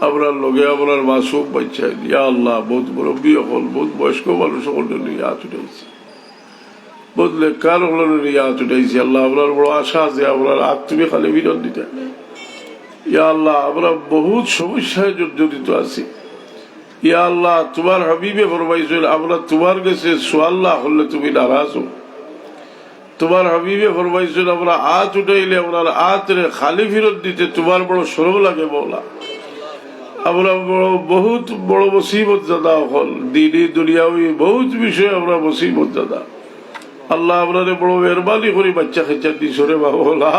Speaker 1: আমরা লগে আপনার মাসুক বাচ্চা ইয়া আল্লাহ, বহুত মুরব্বী হল, বহুত বয়স্ক মানুষ সকলের নিয়ে হাত উঠাইছি, বহুত লেখার সকলের নিয়ে হাত উঠাইছি। আল্লাহ, আপনার বড় আশা আছে আপনার হাত তুমি খালি বিরত দিতে। ইয়া আল্লাহ, আমরা বহুত সমস্যায় জড়িত আছি। ইয়া আল্লাহ, তোমার হাবিবে ফরমাইছিল আমরা তোমার কাছে সুআল্লাহ হলে তুমি নারাজ হো। তোমার হাবিবে ফরমাইছিল আমরা হাত উঠাইলে আপনার হাতরে খালি ফেরত দিতে তোমার বড় সরব লাগে বলা। আমরা বহুত বড় মুসিবত জাদা হল, দিনী দুনিয়াবি বহুত বিষয় আমরা মুসিবত জাদা। আল্লাহ আপনারে বড় মেহরবানি করি বাচ্চা খেচা দিছরে বাবলা।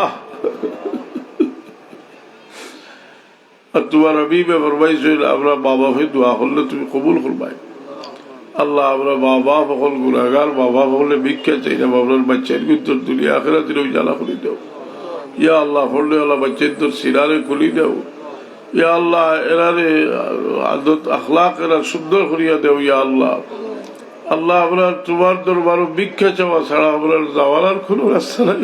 Speaker 1: আর তোমার হাবিবে ফরমাইছিল আমরা বাবা হয়ে দোয়া করলে তুমি কবুল করবাই। আল্লাহ, আমরা বাবা সকল গুণাগার, বাবা সকলে ভিক্ষা চাই না, বাবার বাচ্চার ভিতর দুনিয়া আখিরাতের জ্বালা খুলি দাও। ইয়া আল্লাহ, ফলে আল্লাহ বাচ্চার তোর সিরারে খুলি দাও। ইয়া আল্লাহ, এরারে আদত আখলাক এরা সুন্দর করিয়া দেও। ইয়া আল্লাহ, আল্লাহ আমরা তোমার দরবার ভিক্ষা চাওয়া ছাড়া আমরা যাওয়ার আর কোনো রাস্তা নাই।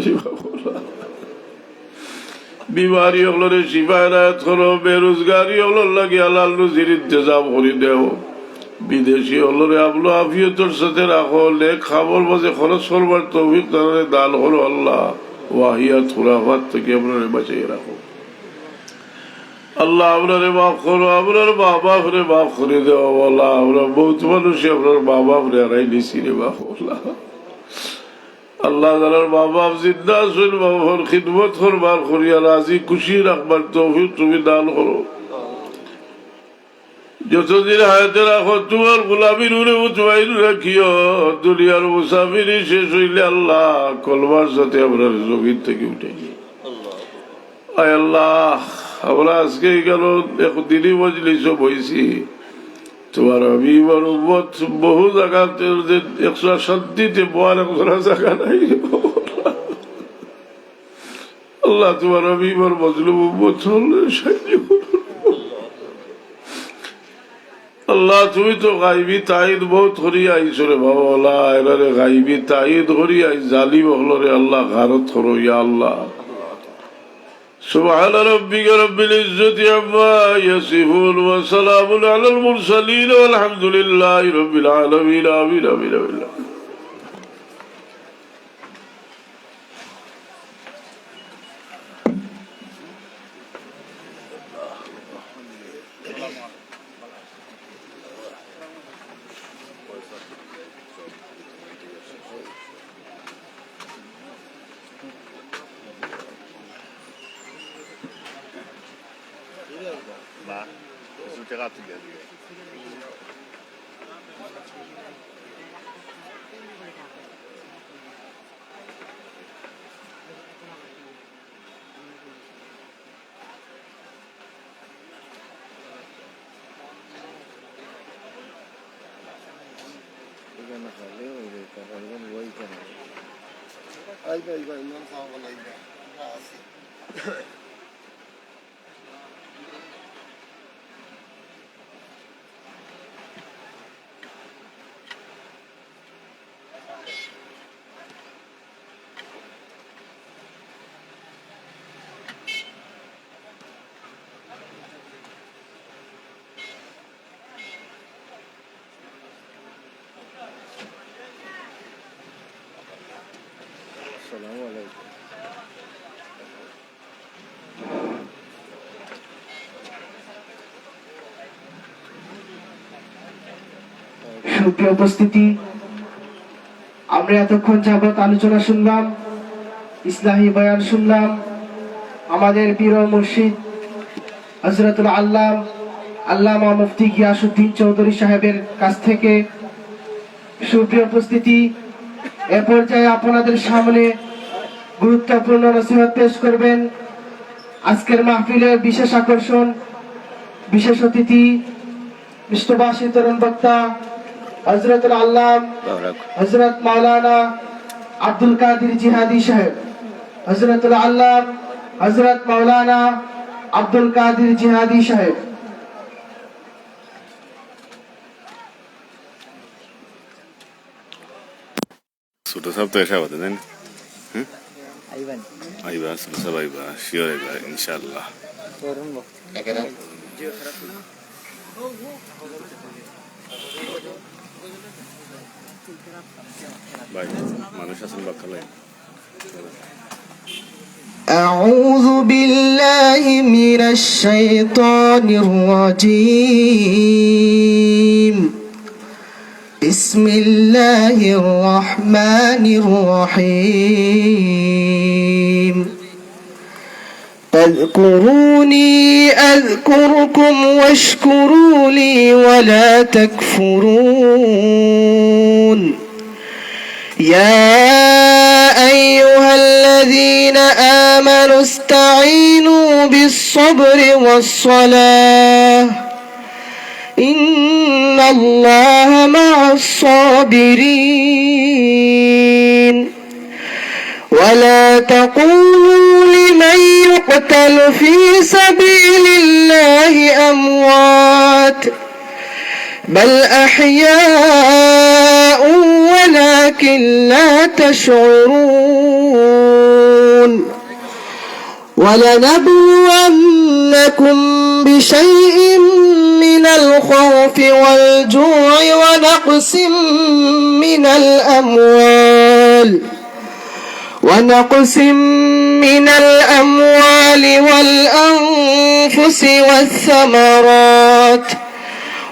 Speaker 1: বিমারি হলরে শিফা এনায়েত করো, বেরোজগারি হলর লাগে আল্লাহ রুজির ইন্তজাম করে দেও। বিদেশি হলরে আবলো আফিয়তর সাথে রাখো, লেখ খাবার মাঝে খরচ করবার তৌফিক তারা দান করো। আল্লাহ, ওয়াহিয়াত খুরাফাত থেকে আপনারা বাঁচিয়ে রাখো। আল্লাহ, আপনারে মাফ করো, আপনার বাবা ফিরে মাফ করে দেওয়া বলা। আমরা বহুত মানুষই আপনার বাবা ফিরে হারাই নিছি রে বাবা। আল্লাহ তালার বাবা জিন্দা আছেন, বাবার খিদমত করবার করিয়া রাজি খুশি রাখবার তৌফিক তুমি দান করো। যতদিন হায়াতে রাখো তোমার গোলামির উড়ে মুতমাইন রাখিও। দুনিয়ার মুসাফিরি শেষ হইলে আল্লাহ কলমার সাথে আমরা জমিন থেকে উঠে আয় আল্লাহ, আমরা আজকে গেল একদিনই মজলিস বইছি। তোমার হাবিবার উম্মত বহু জায়গাতে একশো শান্তিতে বয়ার করা জায়গা নাই। আল্লাহ, তোমার হাবিবার মজলুম উম্মত হলে সাহায্য করো। আল্লাহ, তুমি তো গাইবি তাইদ বহুত করিয়া আইছো রে বাবা। এরারে গাইবি তাইদ করিয়া জালিম হলরে আল্লাহ ঘারত করো। ইয়া আল্লাহ, سبحان ربك رب العزة عما يصفون وسلام على المرسلين والحمد لله رب العالمين آمين آمين آمين
Speaker 3: সুপ্রিয় উপস্থিতি, আমরা এতক্ষণ যাবত আলোচনা শুনলাম, ইসলামী বয়ান শুনলাম আমাদের পীর মুর্শিদ হযরতুল আল্লামা মুফতি গিয়াসউদ্দিন চৌধুরী সাহেবের কাছ থেকে। সুপ্রিয় উপস্থিতি, এ পর্যায়ে আপনাদের সামনে গুরুত্বপূর্ণ নসিহত পেশ করবেন আজকের মাহফিলের বিশেষ আকর্ষণ, বিশেষ অতিথি, বিশ্ববাসী তরুণ বক্তা হযরতুল হযরত মাওলানা আব্দুল কাদের জিহাদি সাহেব। হযরতুল হযরত মাওলানা আব্দুল কাদের জিহাদি সাহেব।
Speaker 4: ছোট সাহেব তো এসে আমাদের দেন আইবা ছোট সাহেব আইবা শিওর আইবা ইনশাআল্লাহ। ভাই মানুষ আছেন বাক্কালাই।
Speaker 3: أعوذ بالله من الشيطان الرجيم. بسم الله الرحمن الرحيم. فاذكروني أذكركم واشكروا لي ولا تكفرون. يا أيها الذين آمنوا استعينوا بالصبر والصلاة إن الله مع الصابرين. ولا تقولوا لمن يقتل في سبيل الله أموات بل أحياء ولكن لا تشعرون. ولنبلونكم بشيء من الخوف والجوع ونقص من الأموال والأنفس والثمرات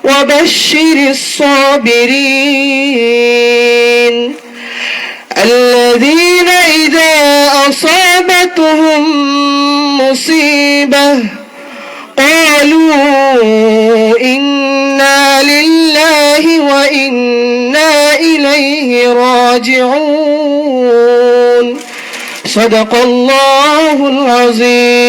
Speaker 3: وبشر الصابرين الذين إذا أصابتهم مصيبة قالوا إنا لله وإنا إليه راجعون. صدق الله العظيم.